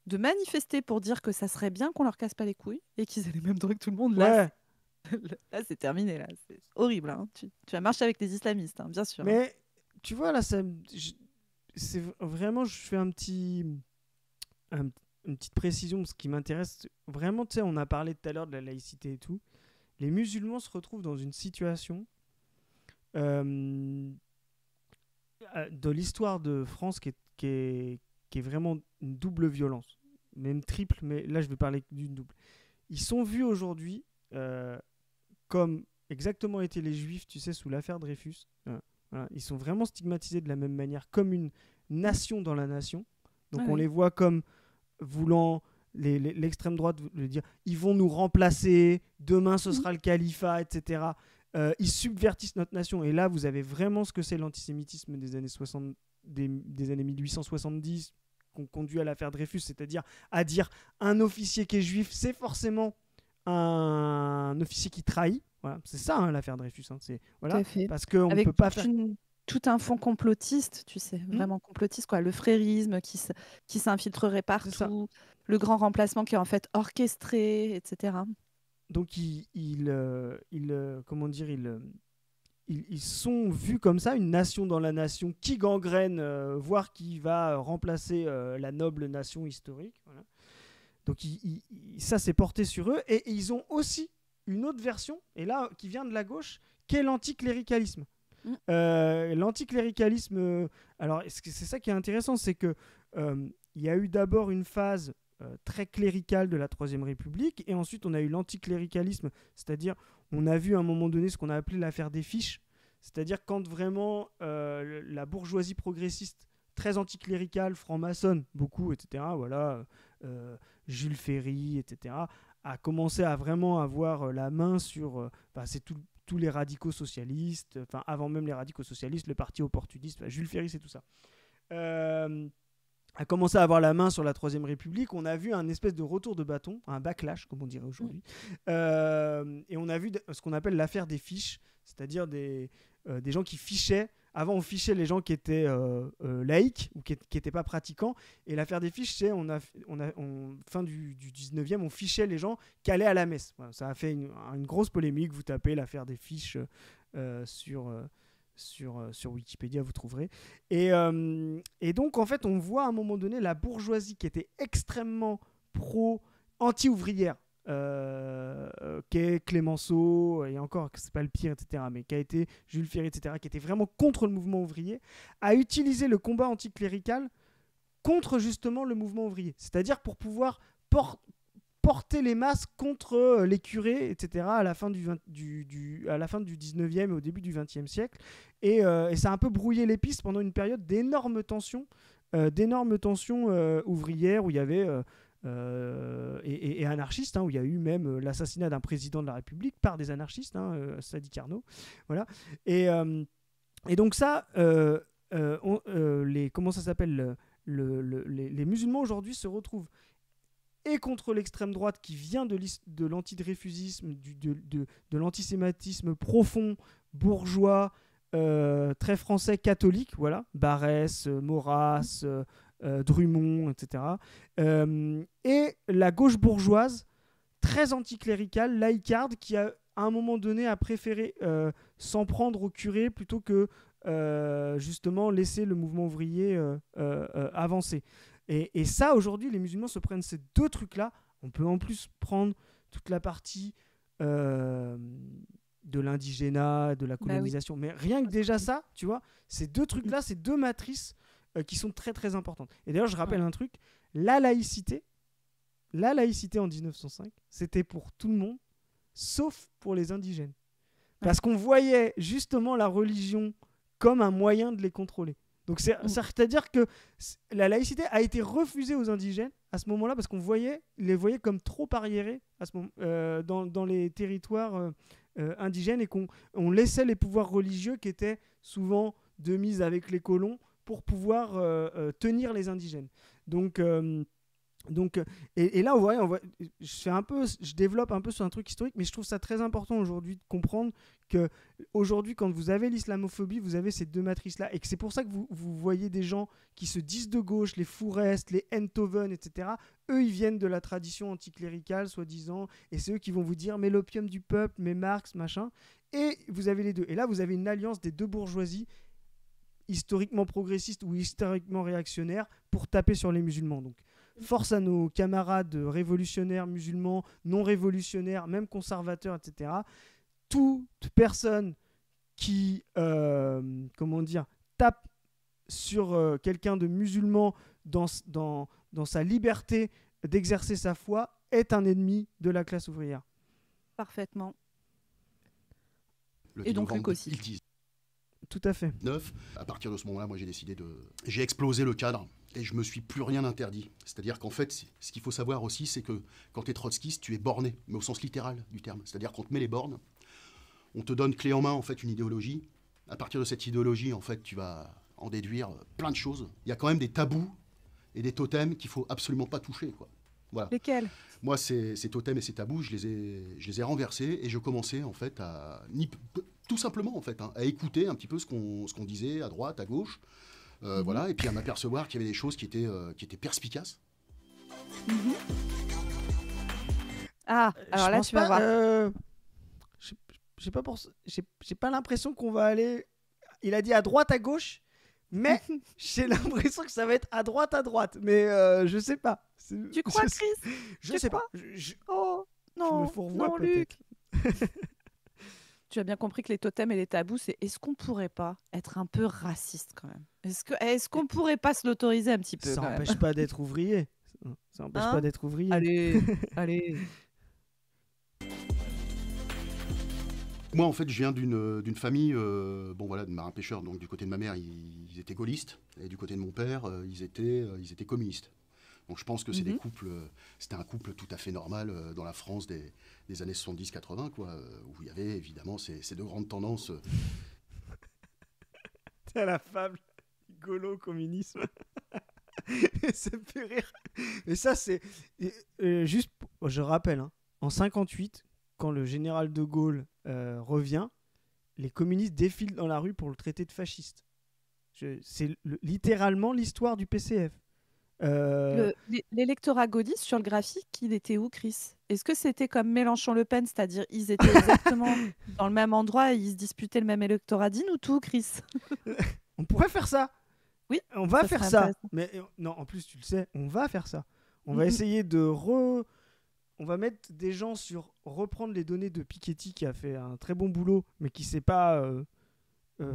S1: de manifester pour dire que ça serait bien qu'on leur casse pas les couilles et qu'ils aient les mêmes droits que tout le monde. Là, là c'est terminé. Là. C'est horrible. Hein. Tu vas marcher avec les islamistes, hein, bien sûr.
S2: Mais tu vois, là, c'est vraiment... Je fais un petit une petite précision, ce qui m'intéresse vraiment, tu sais, on a parlé tout à l'heure de la laïcité et tout. Les musulmans se retrouvent dans une situation de l'histoire de France qui est vraiment une double violence, même triple, mais là je vais parler d'une double. Ils sont vus aujourd'hui comme exactement étaient les Juifs, tu sais, sous l'affaire Dreyfus. Voilà. Ils sont vraiment stigmatisés de la même manière, comme une nation dans la nation. Donc on les voit comme voulant, l'extrême droite veut dire, ils vont nous remplacer, demain ce sera le califat, etc. Ils subvertissent notre nation. Et là, vous avez vraiment ce que c'est l'antisémitisme des années 60, des années 1870, qu'on conduit à l'affaire Dreyfus, c'est-à-dire à dire un officier qui est juif, c'est forcément un officier qui trahit. Voilà, c'est ça hein, l'affaire Dreyfus. Hein. C'est, voilà, parce qu'on ne peut pas faire...
S1: Tout un fond complotiste, tu sais, vraiment complotiste, quoi. Le frérisme qui s'infiltrerait partout, le grand remplacement qui est en fait orchestré, etc.
S2: Donc comment dire, ils sont vus comme ça, une nation dans la nation qui gangrène, voire qui va remplacer la noble nation historique. Voilà. Donc ça c'est porté sur eux, et ils ont aussi une autre version, et là qui vient de la gauche, qui est l'anticléricalisme. L'anticléricalisme, alors c'est ça qui est intéressant, c'est que il y a eu d'abord une phase très cléricale de la Troisième République, et ensuite on a eu l'anticléricalisme, c'est-à-dire on a vu à un moment donné ce qu'on a appelé l'affaire des fiches, c'est-à-dire quand vraiment la bourgeoisie progressiste très anticléricale, franc-maçonne, beaucoup, etc., voilà, Jules Ferry, etc., a commencé à vraiment avoir la main sur... c'est tous les radicaux socialistes, enfin avant même les radicaux socialistes, le parti opportuniste, Jules Ferry, c'est tout ça. A commencé à avoir la main sur la Troisième République. On a vu un espèce de retour de bâton, un backlash, comme on dirait aujourd'hui. Et on a vu ce qu'on appelle l'affaire des fiches, c'est-à-dire des gens qui fichaient. Avant, on fichait les gens qui étaient laïcs ou qui n'étaient pas pratiquants. Et l'affaire des fiches, c'est fin du 19e, on fichait les gens qui allaient à la messe. Voilà, ça a fait une grosse polémique. Vous tapez l'affaire des fiches sur Wikipédia, vous trouverez. Et donc, en fait, on voit à un moment donné la bourgeoisie qui était extrêmement anti-ouvrière, qui est Clémenceau, et encore, c'est pas le pire, etc., mais qui a été Jules Ferry, etc., qui était vraiment contre le mouvement ouvrier, a utilisé le combat anticlérical contre justement le mouvement ouvrier. C'est-à-dire pour pouvoir porter les masses contre les curés, etc., à la fin du 19e et au début du 20e siècle. Et ça a un peu brouillé les pistes pendant une période d'énormes tensions ouvrières, où il y avait... et anarchistes, hein, où il y a eu même l'assassinat d'un président de la République par des anarchistes, Sadi Carnot. Voilà. Et donc ça, comment ça s'appelle, les musulmans aujourd'hui se retrouvent et contre l'extrême droite qui vient de l'antidreyfusisme, de l'antisémitisme profond, bourgeois, très français, catholique, voilà, Barès, Maurras, Drummond, etc. Et la gauche bourgeoise, très anticléricale, laïcarde, qui à un moment donné a préféré s'en prendre au curé plutôt que justement laisser le mouvement ouvrier avancer. Et ça, aujourd'hui, les musulmans se prennent ces deux trucs-là. On peut en plus prendre toute la partie de l'indigénat, de la colonisation. Mais rien que déjà ça, tu vois, ces deux trucs-là, ces deux matrices qui sont très, très importantes. Et d'ailleurs, je rappelle un truc, la laïcité en 1905, c'était pour tout le monde, sauf pour les indigènes. Parce qu'on voyait justement la religion comme un moyen de les contrôler. Donc c'est-à-dire que la laïcité a été refusée aux indigènes à ce moment-là parce qu'on les voyait comme trop arriérés à ce moment, dans les territoires indigènes, et qu'on laissait les pouvoirs religieux qui étaient souvent de mise avec les colons pour pouvoir tenir les indigènes. Donc et là, on voit, je développe un peu sur un truc historique, mais je trouve ça très important aujourd'hui de comprendre que aujourd'hui, quand vous avez l'islamophobie, vous avez ces deux matrices-là, et que c'est pour ça que vous voyez des gens qui se disent de gauche, les Fourest, les Enthoven, etc. Eux, ils viennent de la tradition anticléricale, soi-disant, et c'est eux qui vont vous dire, mais l'opium du peuple, mais Marx, machin. Et vous avez les deux. Et là, vous avez une alliance des deux bourgeoisies, historiquement progressistes ou historiquement réactionnaires, pour taper sur les musulmans. Donc force à nos camarades révolutionnaires, musulmans, non révolutionnaires, même conservateurs, etc. Toute personne qui, tape sur quelqu'un de musulman dans sa liberté d'exercer sa foi est un ennemi de la classe ouvrière.
S1: Parfaitement.
S3: Le
S1: Et
S3: 10
S1: donc Luc
S3: novembre
S1: aussi.
S3: 2019,
S2: Tout à fait.
S3: à partir de ce moment-là, moi j'ai explosé le cadre et je me suis plus rien interdit. C'est-à-dire qu'en fait, ce qu'il faut savoir aussi, c'est que quand tu es trotskiste, tu es borné, mais au sens littéral du terme. C'est-à-dire qu'on te met les bornes, on te donne clé en main en fait une idéologie. À partir de cette idéologie, en fait, tu vas en déduire plein de choses. Il y a quand même des tabous et des totems qu'il faut absolument pas toucher, quoi. Voilà.
S1: Lesquels?
S3: Moi, ces totems et ces tabous, je les ai renversés et je commençais en fait tout simplement en fait, à écouter un petit peu ce qu'on disait à droite, à gauche, voilà, et puis à m'apercevoir qu'il y avait des choses qui étaient perspicaces.
S1: Ah, alors là, tu vas voir.
S2: J'ai pas l'impression qu'on va aller. Il a dit à droite, à gauche, mais j'ai l'impression que ça va être à droite. Mais je sais pas.
S1: Tu crois, Chris?
S2: Je sais pas.
S1: Oh, non,
S2: me fourvoie
S1: non,
S2: peut-être.
S1: Luc. Tu as bien compris que les totems et les tabous, c'est est-ce qu'on pourrait pas être un peu raciste quand même? Est-ce qu'on pourrait pas se l'autoriser un petit peu
S2: Ça
S1: quand même?
S2: n'empêche pas d'être ouvrier. Ça n'empêche
S1: Hein?
S2: pas d'être ouvrier.
S1: Allez.
S3: Moi, en fait, je viens d'une famille, de marins-pêcheurs. Donc, du côté de ma mère, ils étaient gaullistes, et du côté de mon père, ils étaient communistes. Donc, je pense que c'est c'était un couple tout à fait normal dans la France des années 70-80, quoi, où il y avait évidemment ces deux grandes tendances.
S2: T'as la fable gaulo communisme. Ça me fait rire. Et ça, c'est juste, je rappelle, hein, en 58, quand le général de Gaulle revient, les communistes défilent dans la rue pour le traiter de fasciste. C'est littéralement l'histoire du PCF.
S1: L'électorat gaulliste sur le graphique, il était où, Chris? Est-ce que c'était comme Mélenchon-Le Pen, c'est-à-dire ils étaient exactement dans le même endroit et ils se disputaient le même électorat? Dis-nous tout, Chris.
S2: On pourrait faire ça.
S1: Oui,
S2: on va
S1: ça
S2: faire
S1: serait
S2: ça.
S1: intéressant.
S2: Mais non, en plus, tu le sais, on va faire ça. On va essayer on va mettre des gens sur reprendre les données de Piketty qui a fait un très bon boulot, mais qui ne sait pas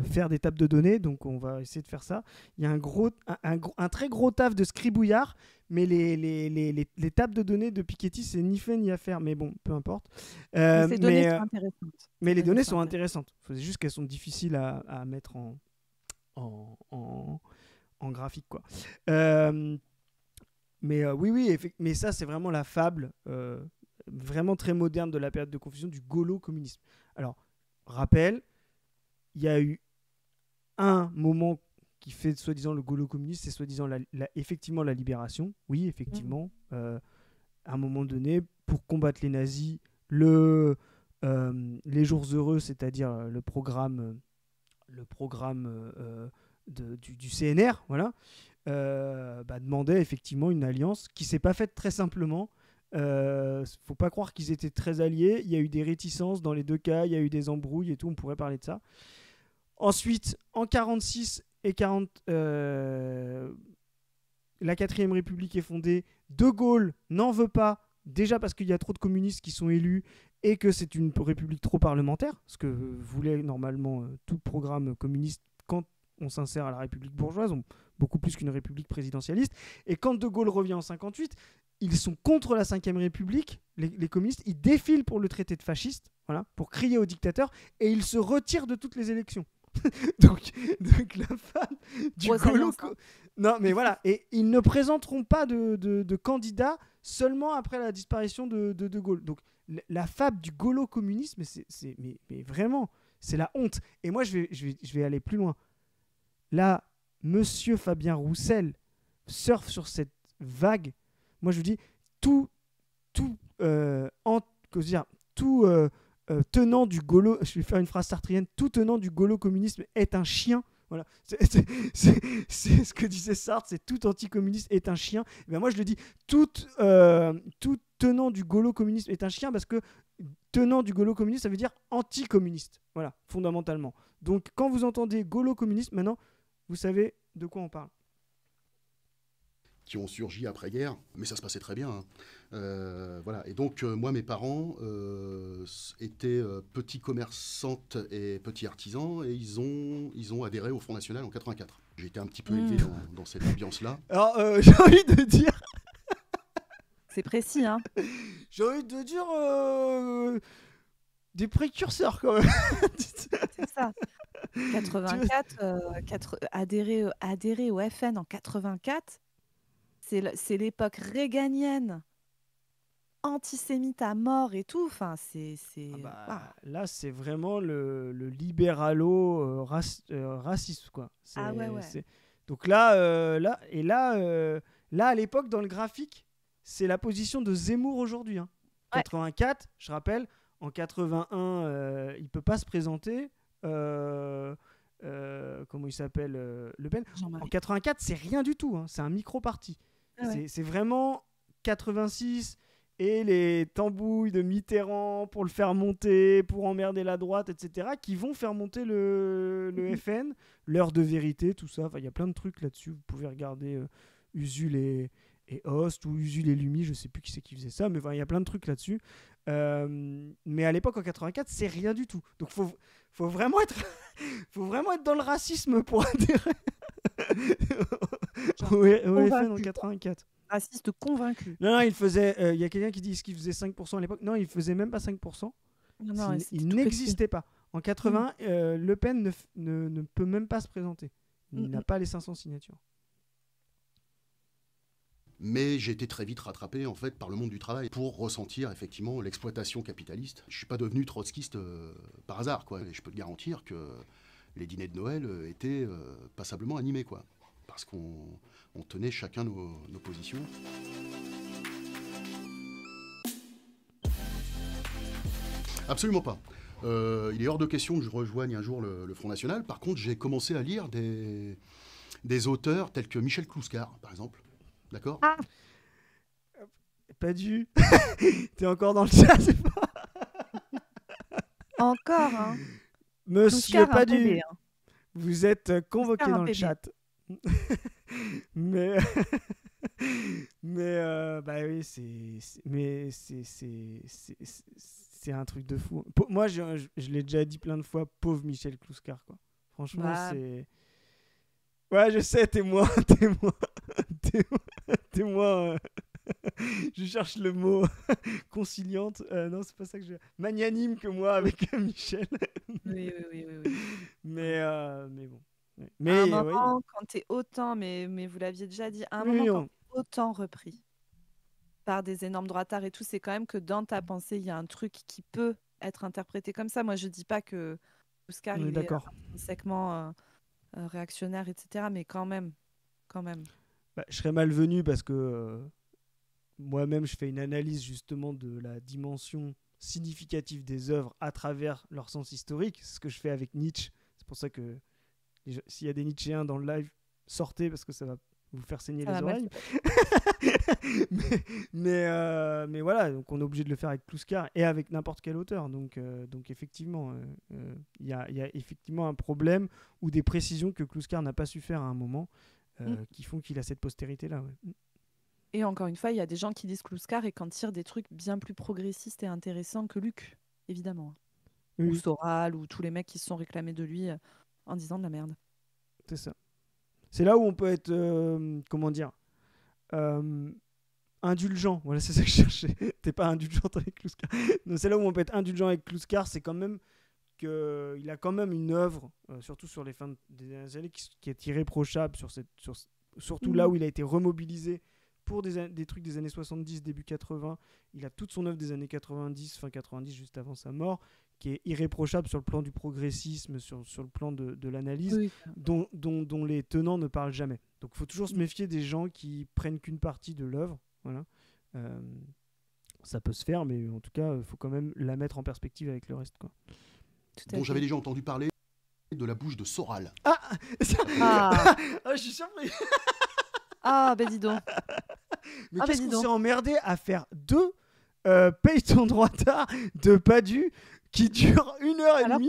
S2: faire des tables de données. Donc, on va essayer de faire ça. Il y a un très gros taf de scribouillard, mais les tables de données de Piketty, c'est ni fait ni à faire. Mais bon, peu importe.
S1: Mais ces données sont intéressantes.
S2: Mais les données sont intéressantes. C'est juste qu'elles sont difficiles à mettre en graphique, quoi. Oui, mais ça, c'est vraiment la fable vraiment très moderne de la période de confusion du gaulo-communisme. Alors, rappel, il y a eu un moment qui fait soi-disant le gaulo-communisme, c'est soi-disant effectivement la libération. Oui, effectivement. À un moment donné, pour combattre les nazis, les jours heureux, c'est-à-dire le programme du CNR, voilà, demandait effectivement une alliance qui s'est pas faite très simplement. Faut pas croire qu'ils étaient très alliés. Il y a eu des réticences dans les deux cas, il y a eu des embrouilles et tout. On pourrait parler de ça. Ensuite, en 46 et 40, la 4ème République est fondée. De Gaulle n'en veut pas, déjà parce qu'il y a trop de communistes qui sont élus et que c'est une république trop parlementaire, ce que voulait normalement tout programme communiste quand on s'insère à la République bourgeoise, beaucoup plus qu'une république présidentialiste. Et quand De Gaulle revient en 58, ils sont contre la 5ème République, les communistes, ils défilent pour le traité de fasciste, voilà, pour crier au dictateur, et ils se retirent de toutes les élections. donc la femme du Gaulo... Non, mais voilà, et ils ne présenteront pas de candidats seulement après la disparition de Gaulle. Donc la fable du gaulo-communisme, mais vraiment, c'est la honte. Et moi, je vais aller plus loin. Là, monsieur Fabien Roussel surfe sur cette vague. Moi, je vous dis, tout tenant du gaulo, je vais faire une phrase sartrienne, tout tenant du gaulo-communisme est un chien. Voilà, c'est ce que disait Sartre, c'est tout anticommuniste est un chien. Et bien moi, je le dis, tout tenant du gaulo-communisme est un chien parce que tenant du gaulo-communisme, ça veut dire anticommuniste. Voilà, fondamentalement. Donc, quand vous entendez gaulo-communisme, maintenant, vous savez de quoi on parle.
S3: qui ont surgi après-guerre, mais ça se passait très bien. Voilà. Et donc, moi, mes parents étaient petits commerçantes et petits artisans, et ils ont adhéré au Front National en 84. J'ai été un petit peu élevé dans cette ambiance-là.
S2: Alors, j'ai envie de dire...
S1: C'est précis, hein.
S2: J'ai envie de dire... des précurseurs, quand même.
S1: C'est ça. 84, adhérer au FN en 84, c'est l'époque réganienne, antisémite à mort et tout. Enfin,
S2: Là, c'est vraiment le libéralo-raciste, quoi.
S1: Ouais.
S2: Donc là, à l'époque, dans le graphique, c'est la position de Zemmour aujourd'hui. Hein. 84, je rappelle, en 81, il peut pas se présenter. Comment il s'appelle, Le Pen.
S1: Jean-Marie.
S2: En 84, c'est rien du tout. Hein. C'est un micro-parti. C'est vraiment 86 et les tambouilles de Mitterrand pour le faire monter, pour emmerder la droite, etc., qui vont faire monter le FN, l'heure de vérité, tout ça. Enfin, il y a plein de trucs là-dessus. Vous pouvez regarder Usul et Host ou Usul et Lumi, je sais plus qui c'est qui faisait ça, mais il y a plein de trucs là-dessus. Mais à l'époque, en 84, c'est rien du tout. Donc, faut vraiment être dans le racisme pour adhérer au FN en 84.
S1: Raciste convaincu.
S2: Non, il faisait... Il y a quelqu'un qui dit qu'il faisait 5% à l'époque. Non, il faisait même pas 5%.
S1: Non,
S2: il n'existait pas. En 80, Le Pen ne peut même pas se présenter. Il n'a pas les 500 signatures.
S3: Mais j'ai été très vite rattrapé en fait par le monde du travail pour ressentir effectivement l'exploitation capitaliste. Je suis pas devenu trotskiste par hasard, quoi. Et je peux te garantir que les dîners de Noël étaient passablement animés, quoi, parce qu'on tenait chacun nos positions. Absolument pas. Il est hors de question que je rejoigne un jour le Front National. Par contre, j'ai commencé à lire des auteurs tels que Michel Clouscar, par exemple. D'accord ?
S2: Pas dû. T'es encore dans le chat, c'est pas...
S1: Encore, hein.
S2: Monsieur
S1: Clouscar,
S2: Padu, vous êtes convoqué
S1: Clouscar,
S2: dans le chat. mais bah oui, c'est un truc de fou. Moi, je l'ai déjà dit plein de fois, pauvre Michel Clouscar, quoi. Franchement, c'est... Ouais, je sais, t'es moi. Je cherche le mot conciliante. Non, c'est pas ça que je... Magnanime que moi avec Michel.
S1: Oui.
S2: Mais bon.
S1: Mais à un moment, quand t'es autant, mais vous l'aviez déjà dit, à un moment, quand t'es autant repris par des énormes droitards et tout, c'est quand même que dans ta pensée, il y a un truc qui peut être interprété comme ça. Moi, je dis pas que Oscar il est intrinsèquement réactionnaire, etc., mais quand même.
S2: Bah, je serais malvenu parce que moi-même, je fais une analyse justement de la dimension significative des œuvres à travers leur sens historique. C'est ce que je fais avec Nietzsche. C'est pour ça que s'il y a des Nietzschéens dans le live, sortez parce que ça va vous faire saigner les oreilles. mais voilà, donc on est obligé de le faire avec Clouscar et avec n'importe quel auteur. Donc effectivement, il y a effectivement un problème ou des précisions que Clouscar n'a pas su faire à un moment qui font qu'il a cette postérité-là. Ouais.
S1: Et encore une fois, il y a des gens qui disent Clouscar et qui tirent des trucs bien plus progressistes et intéressants que Luc, évidemment. Ou Soral, ou tous les mecs qui se sont réclamés de lui en disant de la merde.
S2: C'est ça. C'est là où on peut être, indulgent. Voilà, c'est ça que je cherchais. T'es pas indulgent avec Clouscar. Non, c'est là où on peut être indulgent avec Clouscar, c'est quand même qu'il a quand même une œuvre, surtout sur les fins des années, qui est irréprochable, surtout là où il a été remobilisé pour des trucs des années 70, début 80. Il a toute son œuvre des années 90, fin 90, juste avant sa mort, qui est irréprochable sur le plan du progressisme, sur le plan de l'analyse, dont les tenants ne parlent jamais. Donc il faut toujours se méfier des gens qui prennent qu'une partie de l'œuvre. Voilà. Ça peut se faire, mais en tout cas, il faut quand même la mettre en perspective avec le reste, quoi.
S3: Dont j'avais déjà entendu parler de la bouche de Soral.
S2: Je suis surpris.
S1: Dis donc.
S2: Mais qu'est-ce qu'on s'est emmerdé à faire deux Paye ton droitard de Padu qui dure 1h30 alors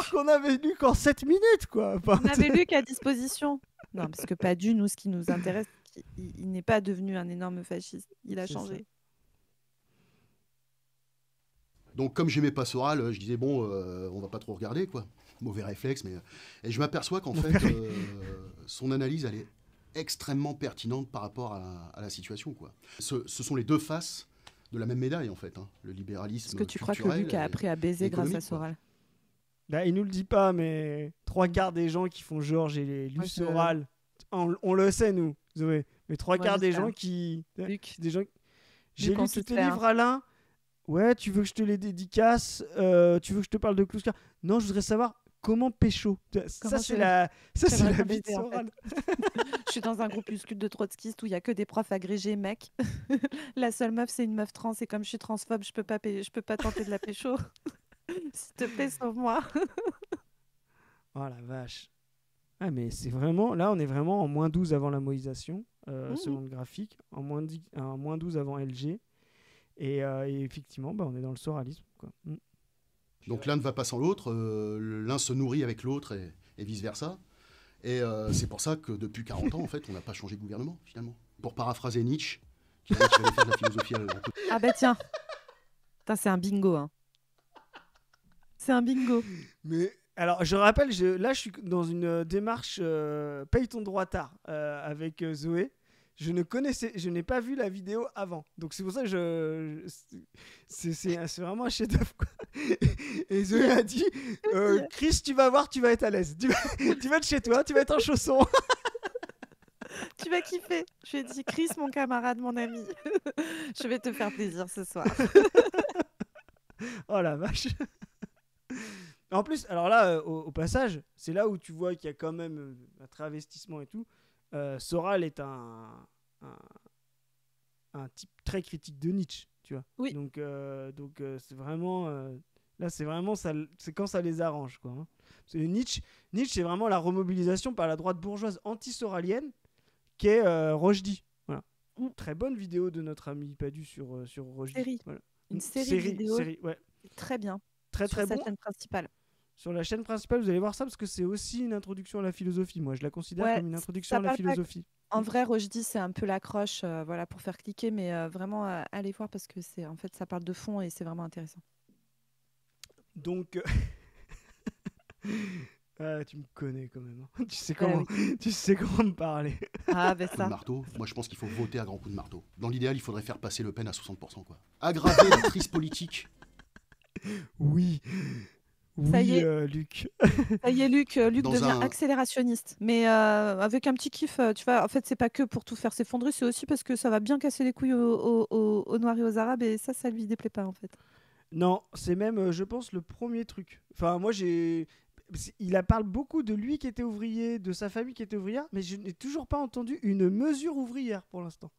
S2: qu'on avait Luc en 7 minutes, quoi.
S1: On avait Luc à disposition. Non, parce que Padu, nous, ce qui nous intéresse, il n'est pas devenu un énorme fasciste. Il a
S2: C'est ça.
S1: changé.
S3: Donc comme j'aimais pas Soral, je disais bon, on va pas trop regarder quoi. Mauvais réflexe, mais et je m'aperçois qu'en fait son analyse elle est extrêmement pertinente par rapport à la situation quoi. Ce sont les deux faces de la même médaille en fait, hein. Le libéralisme
S1: Est-ce que tu crois que
S3: culturel
S1: Luc a appris à baiser grâce à
S3: économique, quoi.
S1: Soral?
S2: Bah, il nous le dit pas, mais 3/4 des gens qui font genre j'ai lu
S1: Moi,
S2: Soral, on le sait nous, Zoé, mais 3/4 des
S1: j'espère.
S2: gens qui...
S1: Luc,
S2: Des gens... J'ai
S1: Luc, on
S2: lu
S1: se
S2: tous tes
S1: fait, hein.
S2: livres, Alain. Ouais, tu veux que je te les dédicace, tu veux que je te parle de Kluska? Non, je voudrais savoir comment pécho.
S1: Comment
S2: Ça, c'est
S1: je-
S2: la
S1: J'aimerais
S2: vie de
S1: baiser, en fait.
S2: Soral.
S1: Je suis dans un groupuscule de trotskistes où il y a que des profs agrégés mecs. La seule meuf, c'est une meuf trans. Et comme je suis transphobe, je peux pas tenter de la pécho. S'il te plaît, sauve-moi.
S2: Oh la vache. Ah, mais c'est vraiment... Là, on est vraiment en -12 avant la moïsation, selon le graphique, en -12 avant LG. Et effectivement, bah, on est dans le soralisme, quoi.
S3: Donc l'un ne va pas sans l'autre, l'un se nourrit avec l'autre et vice-versa. Et c'est pour ça que depuis 40 ans, en fait, on n'a pas changé de gouvernement, finalement. Pour paraphraser Nietzsche, qui avait fait de la philosophie...
S1: Ah bah tiens. Putain, c'est un bingo. Hein. C'est un bingo.
S2: Mais alors, je rappelle, là, je suis dans une démarche paye ton droit tard avec Zoé. Je n'ai pas vu la vidéo avant. Donc c'est pour ça que c'est vraiment un chef-d'œuvre, quoi. Et Zoé a dit Chris, tu vas voir, tu vas être à l'aise. Tu vas être chez toi, tu vas être en chaussons.
S1: Tu vas kiffer. Je lui ai dit, Chris, mon camarade, mon ami. Je vais te faire plaisir ce soir.
S2: Oh la vache. En plus, alors là, au passage, c'est là où tu vois qu'il y a quand même un travestissement et tout. Soral est un type très critique de Nietzsche, tu vois.
S1: Oui.
S2: Donc c'est vraiment... là, c'est vraiment... c'est quand ça les arrange, quoi. Hein. Parce que Nietzsche, c'est vraiment la remobilisation par la droite bourgeoise anti-soralienne qu'est Rochdy. Voilà. Très bonne vidéo de notre ami Padu sur Rochdy. Voilà.
S1: Une série de vidéos.
S2: Ouais.
S1: Très bien.
S2: Très
S1: sur
S2: très
S1: sa
S2: bon.
S1: chaîne principale.
S2: Sur la chaîne principale, vous allez voir ça parce que c'est aussi une introduction à la philosophie. Moi, je la considère comme une introduction à la philosophie.
S1: En vrai, Rochdy, c'est un peu l'accroche voilà, pour faire cliquer, mais vraiment, allez voir parce que en fait, ça parle de fond et c'est vraiment intéressant.
S2: Donc, tu me connais quand même. Hein. Tu sais comment me parler.
S1: Ah, ben
S3: Coup de
S1: ça.
S3: marteau. Moi, je pense qu'il faut voter à grands coups de marteau. Dans l'idéal, il faudrait faire passer Le Pen à 60%, quoi. Aggraver la crise politique.
S2: Oui.
S1: Ça y
S2: Oui,
S1: est.
S2: Luc.
S1: Ça y est, Luc
S3: Dans
S1: devient accélérationniste. Mais avec un petit kiff, tu vois, en fait, c'est pas que pour tout faire s'effondrer, c'est aussi parce que ça va bien casser les couilles aux Noirs et aux Arabes et ça lui déplaît pas, en fait.
S2: Non, c'est même, je pense, le premier truc. Enfin, moi, il parle beaucoup de lui qui était ouvrier, de sa famille qui était ouvrière, mais je n'ai toujours pas entendu une mesure ouvrière pour l'instant.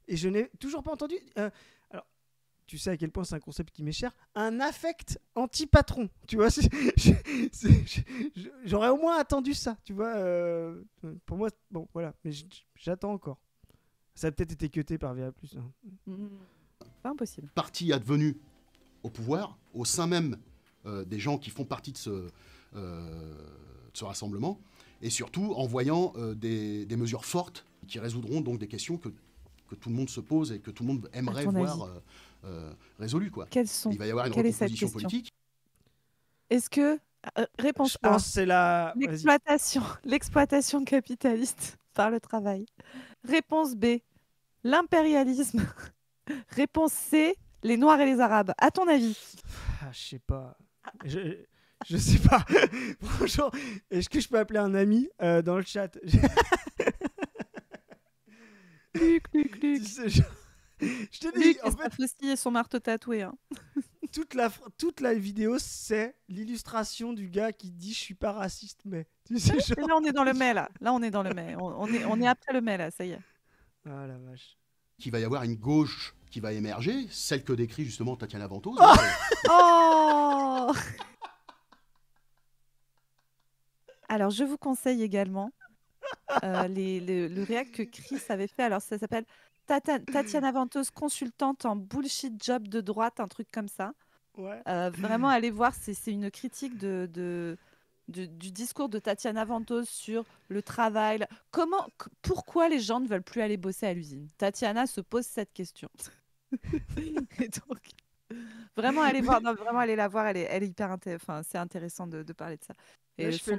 S2: Et je n'ai toujours pas entendu... alors, tu sais à quel point c'est un concept qui m'est cher, un affect anti-patron. Tu vois, j'aurais au moins attendu ça, tu vois. Pour moi, bon, voilà, mais j'attends encore. Ça a peut-être été cuté par VA+. Hein.
S1: Pas impossible.
S3: Parti advenu au pouvoir, au sein même des gens qui font partie de ce rassemblement, et surtout en voyant des mesures fortes qui résoudront donc des questions que tout le monde se pose et que tout le monde aimerait voir résolues, quoi.
S1: Il
S3: va y avoir une recomposition politique.
S1: Est-ce que... réponse
S2: Je
S1: A,
S2: pense que c'est
S1: l'exploitation capitaliste par le travail. Réponse B, l'impérialisme. Réponse C, les Noirs et les Arabes. À ton avis?
S2: Je sais pas. Je sais pas. Franchement, est-ce que je peux appeler un ami dans le chat?
S1: Luc.
S2: Je te dis,
S1: Luc
S2: en
S1: et sa faucille et son marteau tatoué. Hein.
S2: toute la vidéo, c'est l'illustration du gars qui dit je suis pas raciste, mais tu sais,
S1: Et là, on est dans le mais, là. Là, on est dans le mais. On est après le mais, là, ça y est.
S2: Ah la vache.
S3: Qu'il va y avoir une gauche qui va émerger, celle que décrit justement Tatiana Ventose.
S1: Oh Alors, je vous conseille également le réact que Chris avait fait. Alors, ça s'appelle Tatiana Ventose, consultante en bullshit job de droite, un truc comme ça.
S2: Ouais.
S1: Vraiment, allez voir, c'est une critique de du discours de Tatiana Ventose sur le travail. Pourquoi les gens ne veulent plus aller bosser à l'usine? Tatiana se pose cette question. Et donc, vraiment, allez voir, non, vraiment, allez la voir, elle est hyper enfin, c'est intéressant de parler de ça.
S2: Là, je fais
S1: son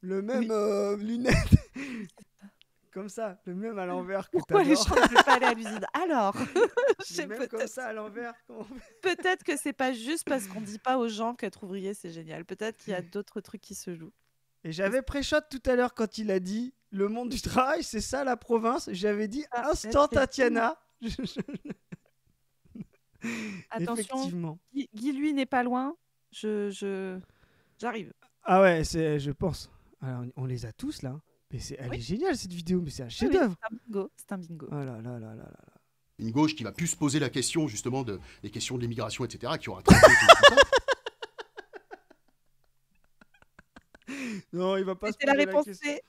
S2: le même
S1: Oui.
S2: lunette. Comme ça, le même à l'envers que
S1: Pourquoi les
S2: t'adores.
S1: gens ne veulent pas aller à l'usine? Alors,
S2: Le même comme ça à l'envers.
S1: peut-être que c'est pas juste parce qu'on dit pas aux gens qu'être ouvrier c'est génial. Peut-être qu'il y a d'autres trucs qui se jouent.
S2: Et j'avais pré-shot tout à l'heure quand il a dit le monde du travail, c'est ça la province. J'avais dit instant Tatiana.
S1: Attention,
S2: Effectivement.
S1: Guy lui n'est pas loin. J'arrive.
S2: Ah ouais, je pense. Alors, on les a tous là. Mais elle est géniale cette vidéo, mais c'est un chef-d'œuvre.
S1: C'est un bingo.
S2: Oh là là là là là.
S3: Une gauche qui va plus se poser la question justement des questions de l'immigration, etc., qui aura traité tout ça.
S2: Non, il va pas se
S1: C'était la
S2: poser
S1: réponse
S2: question.
S1: C.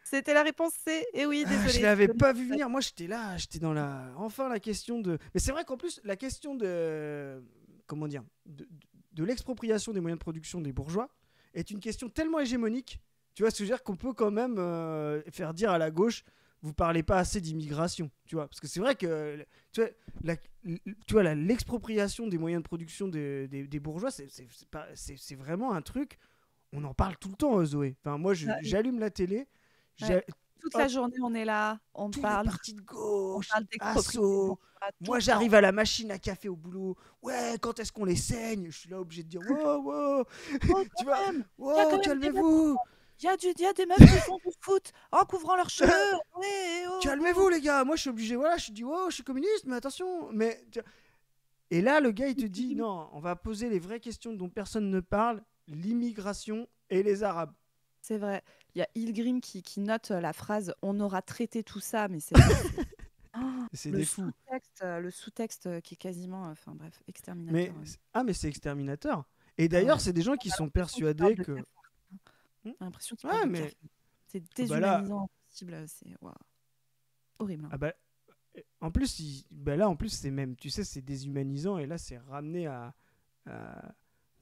S1: C'était la réponse C. Et oui, désolé.
S2: Je l'avais pas vu venir. Moi, j'étais là, j'étais dans enfin la question de. Mais c'est vrai qu'en plus, la question de. Comment dire de l'expropriation des moyens de production des bourgeois est une question tellement hégémonique. Tu vois, c'est-à-dire qu'on peut quand même faire dire à la gauche, vous parlez pas assez d'immigration, tu vois, parce que c'est vrai que tu vois, l'expropriation des moyens de production des bourgeois, c'est vraiment un truc. On en parle tout le temps, Zoé. Enfin, moi, j'allume la télé.
S1: Toute la journée, on est là, on parle.
S2: Les partis de gauche,
S1: on parle
S2: Asso. Moi, j'arrive à la machine à café au boulot. Ouais, quand est-ce qu'on les saigne? Je suis là obligé de dire wow. Tu vois, wow, calmez-vous.
S1: Il y a des meufs qui font du foot en couvrant leurs cheveux.
S2: Calmez-vous, les gars. Moi, je suis obligé. Voilà, je dis wow, je suis communiste, mais attention. Et là, le gars, il te dit non, on va poser les vraies questions dont personne ne parle, l'immigration et les Arabes.
S1: C'est vrai. Il y a Ilgrim qui note la phrase « On aura traité tout ça », mais c'est
S2: c'est des fous.
S1: Le sous-texte qui est quasiment, enfin bref, exterminateur.
S2: Mais c'est exterminateur. Et d'ailleurs, c'est des gens qui sont persuadés que...
S1: J'ai l'impression qu'il parle de café. C'est déshumanisant, impossible, c'est horrible.
S2: Ah bah, en plus, là, en plus, c'est même, tu sais, c'est déshumanisant, et là, c'est ramené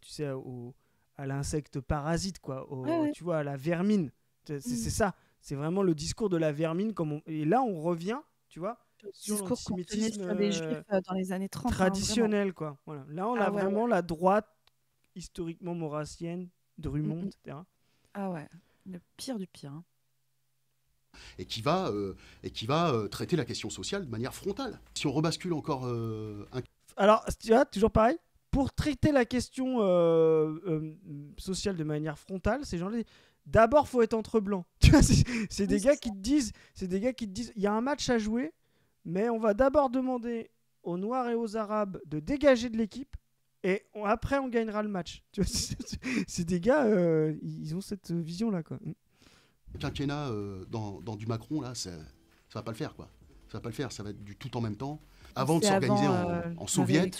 S2: tu sais, à l'insecte parasite, quoi, tu vois, à la vermine. C'est ça, c'est vraiment le discours de la vermine. Et là, on revient, tu vois, sur l'antisémitisme
S1: sur les juifs dans les années 30.
S2: Traditionnel, quoi. Voilà. Là, on a vraiment la droite historiquement maurassienne, Drummond, etc.
S1: Ah ouais, le pire du pire.
S3: Et qui va traiter la question sociale de manière frontale. Si on rebascule encore
S2: Alors, tu vois, toujours pareil, pour traiter la question sociale de manière frontale, ces gens-là, d'abord, faut être entre blancs. Tu vois, c'est des gars qui te disent, il y a un match à jouer, mais on va d'abord demander aux Noirs et aux Arabes de dégager de l'équipe, et après, on gagnera le match. Tu vois, c'est des gars, ils ont cette vision-là, quoi.
S3: Quinquennat dans du Macron, là, ça va pas le faire, quoi. Ça va pas le faire, ça va être du tout en même temps. Avant de s'organiser en soviet,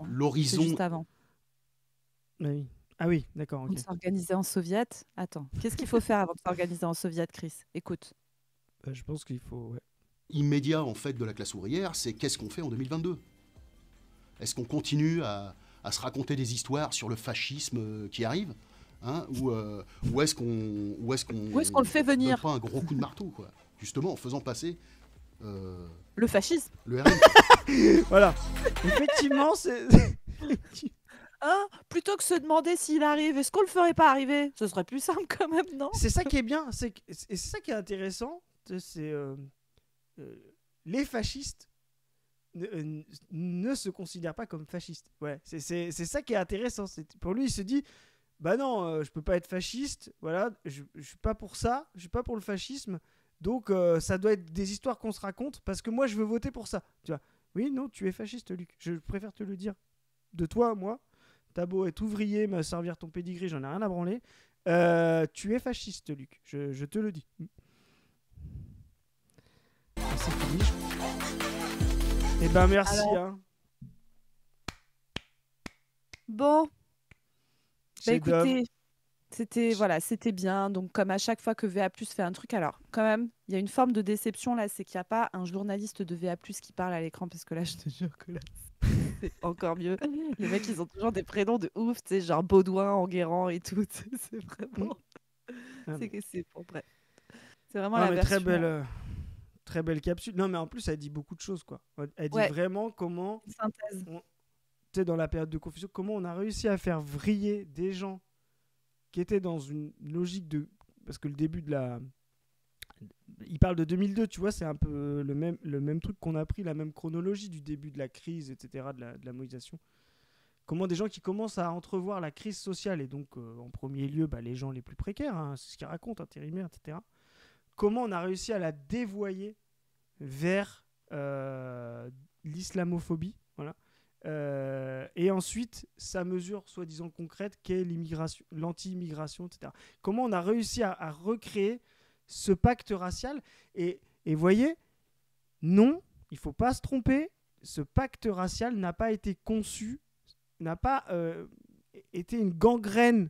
S3: l'horizon...
S1: C'est juste avant.
S2: Oui. Ah oui, d'accord.
S1: Okay. S'organiser en soviet. Attends, qu'est-ce qu'il faut faire avant de s'organiser en soviet, Chris? Écoute.
S2: Je pense qu'il faut... Ouais.
S3: Immédiat, en fait, de la classe ouvrière, c'est qu'est-ce qu'on fait en 2022? Est-ce qu'on continue à se raconter des histoires sur le fascisme qui arrive, hein, ou est-ce qu'on
S1: le fait venir?
S3: Pas un gros coup de marteau, quoi, justement, en faisant passer
S1: le fascisme,
S3: le RN.
S2: Voilà. Effectivement, c'est...
S1: Hein, plutôt que se demander s'il arrive, est-ce qu'on le ferait pas arriver? Ce serait plus simple quand même, non?
S2: C'est ça qui est bien, c'est ça qui est intéressant, c'est les fascistes ne se considèrent pas comme fascistes. Ouais, c'est ça qui est intéressant. Pour lui, il se dit, bah non, je peux pas être fasciste. Voilà, je suis pas pour ça, je suis pas pour le fascisme. Donc ça doit être des histoires qu'on se raconte parce que moi je veux voter pour ça. Tu vois? Oui, non, tu es fasciste, Luc. Je préfère te le dire. De toi, moi. T'as beau être ouvrier, me servir ton pédigré, j'en ai rien à branler. Tu es fasciste, Luc. Je te le dis. C'est fini. Eh ben merci.
S1: Alors...
S2: hein.
S1: Bon. Bah écoutez, c'était bien. Donc comme à chaque fois que VA+ fait un truc, alors quand même, il y a une forme de déception là, c'est qu'il n'y a pas un journaliste de VA+ qui parle à l'écran parce que là, je te jure que là. C'est encore mieux. Les mecs, ils ont toujours des prénoms de ouf, tu sais, genre Baudouin, Enguerrand et tout. C'est vraiment.
S2: Ah,
S1: C'est bon, bref. C'est vraiment
S2: Ah,
S1: la
S2: mais
S1: version.
S2: très belle capsule. Non, mais en plus, elle dit beaucoup de choses, quoi. Elle dit
S1: Ouais,
S2: vraiment comment,
S1: une synthèse.
S2: tu sais, dans la période de confusion, comment on a réussi à faire vriller des gens qui étaient dans une logique de... Parce que le début de la... Il parle de 2002, tu vois, c'est un peu le même truc qu'on a pris, la même chronologie du début de la crise, etc., de la mobilisation. Comment des gens qui commencent à entrevoir la crise sociale, et donc en premier lieu, les gens les plus précaires, hein, c'est ce qu'ils racontent, intérimaires, etc., comment on a réussi à la dévoyer vers l'islamophobie, voilà. Et ensuite, sa mesure soi-disant concrète qu'est l'immigration, l'anti-immigration, etc. Comment on a réussi à recréer ce pacte racial. Et voyez, non, il ne faut pas se tromper, ce pacte racial n'a pas été conçu, n'a pas été une gangrène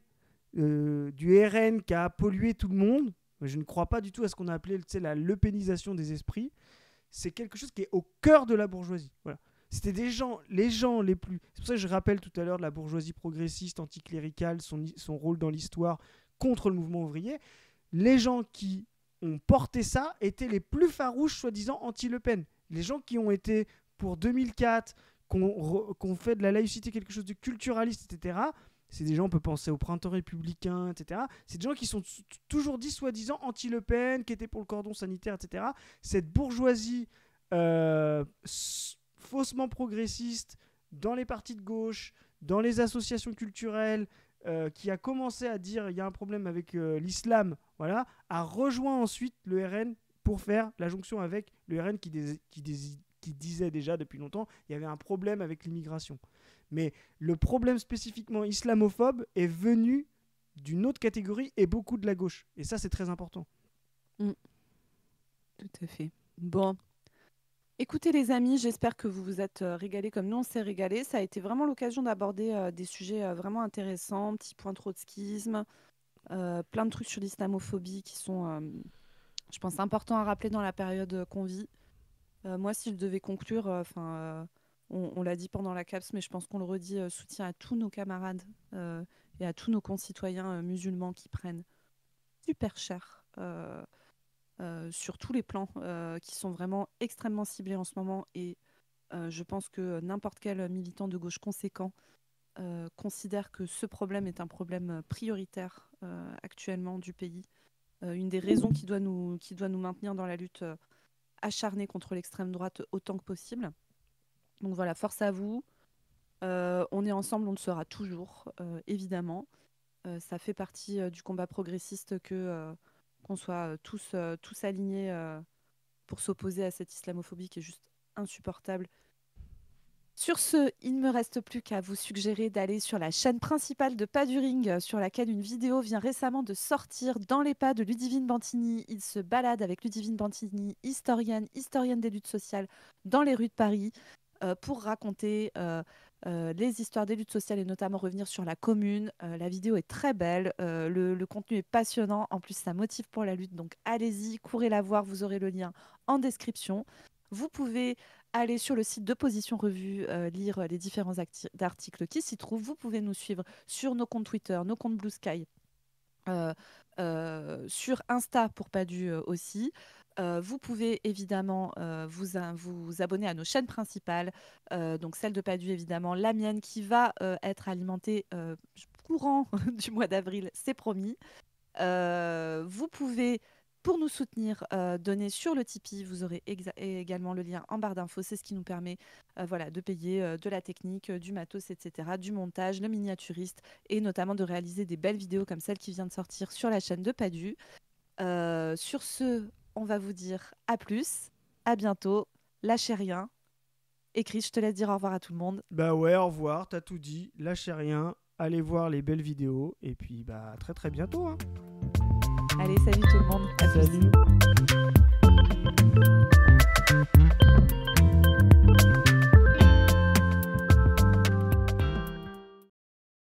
S2: du RN qui a pollué tout le monde. Je ne crois pas du tout à ce qu'on a appelé la lepénisation des esprits. C'est quelque chose qui est au cœur de la bourgeoisie. Voilà. C'était les gens les plus... C'est pour ça que je rappelle tout à l'heure de la bourgeoisie progressiste, anticléricale, son rôle dans l'histoire contre le mouvement ouvrier. Les gens qui ont porté ça étaient les plus farouches, soi-disant, anti-Le Pen. Les gens qui ont été pour 2004, qu'on fait de la laïcité quelque chose de culturaliste, etc., c'est des gens, on peut penser au printemps républicain, etc. C'est des gens qui sont toujours dit, soi-disant, anti-Le Pen, qui étaient pour le cordon sanitaire, etc. Cette bourgeoisie faussement progressiste dans les partis de gauche, dans les associations culturelles, qui a commencé à dire il y a un problème avec l'islam, voilà, a rejoint ensuite le RN pour faire la jonction avec le RN qui disait déjà depuis longtemps il y avait un problème avec l'immigration. Mais le problème spécifiquement islamophobe est venu d'une autre catégorie et beaucoup de la gauche. Et ça, c'est très important.
S1: Tout à fait. Bon. Écoutez les amis, j'espère que vous vous êtes régalés comme nous on s'est régalés. Ça a été vraiment l'occasion d'aborder des sujets vraiment intéressants, petit point trotskisme, plein de trucs sur l'islamophobie qui sont, je pense, importants à rappeler dans la période qu'on vit. Moi, si je devais conclure, on l'a dit pendant la CAPS, mais je pense qu'on le redit, soutien à tous nos camarades et à tous nos concitoyens musulmans qui prennent super cher. Sur tous les plans, qui sont vraiment extrêmement ciblés en ce moment. Et je pense que n'importe quel militant de gauche conséquent considère que ce problème est un problème prioritaire actuellement du pays. Une des raisons qui doit nous maintenir dans la lutte acharnée contre l'extrême droite autant que possible. Donc voilà, force à vous. On est ensemble, on le sera toujours, évidemment. Ça fait partie du combat progressiste qu'on soit tous alignés pour s'opposer à cette islamophobie qui est juste insupportable. Sur ce, il ne me reste plus qu'à vous suggérer d'aller sur la chaîne principale de Pas du Ring, sur laquelle une vidéo vient récemment de sortir dans les pas de Ludivine Bantini. Il se balade avec Ludivine Bantini, historienne des luttes sociales, dans les rues de Paris, pour raconter les histoires des luttes sociales et notamment revenir sur la commune. La vidéo est très belle, le contenu est passionnant, en plus ça motive pour la lutte, donc allez-y, courez la voir, vous aurez le lien en description. Vous pouvez aller sur le site de Position Revue, lire les différents articles qui s'y trouvent. Vous pouvez nous suivre sur nos comptes Twitter, nos comptes Blue Sky, sur Insta pour Padu aussi. Vous pouvez évidemment vous abonner à nos chaînes principales, donc celle de Padu évidemment, la mienne qui va être alimentée courant du mois d'avril, c'est promis. Vous pouvez, pour nous soutenir, donner sur le Tipeee. Vous aurez également le lien en barre d'infos. C'est ce qui nous permet de payer de la technique, du matos, etc., du montage, le miniaturiste et notamment de réaliser des belles vidéos comme celle qui vient de sortir sur la chaîne de Padu. Sur ce, on va vous dire à plus, à bientôt, lâchez rien. Et Chris, je te laisse dire au revoir à tout le monde.
S2: Bah ouais, au revoir, t'as tout dit, lâchez rien, allez voir les belles vidéos et puis à très très bientôt. Hein.
S1: Allez, salut tout le monde. À
S2: Salut.
S1: plus.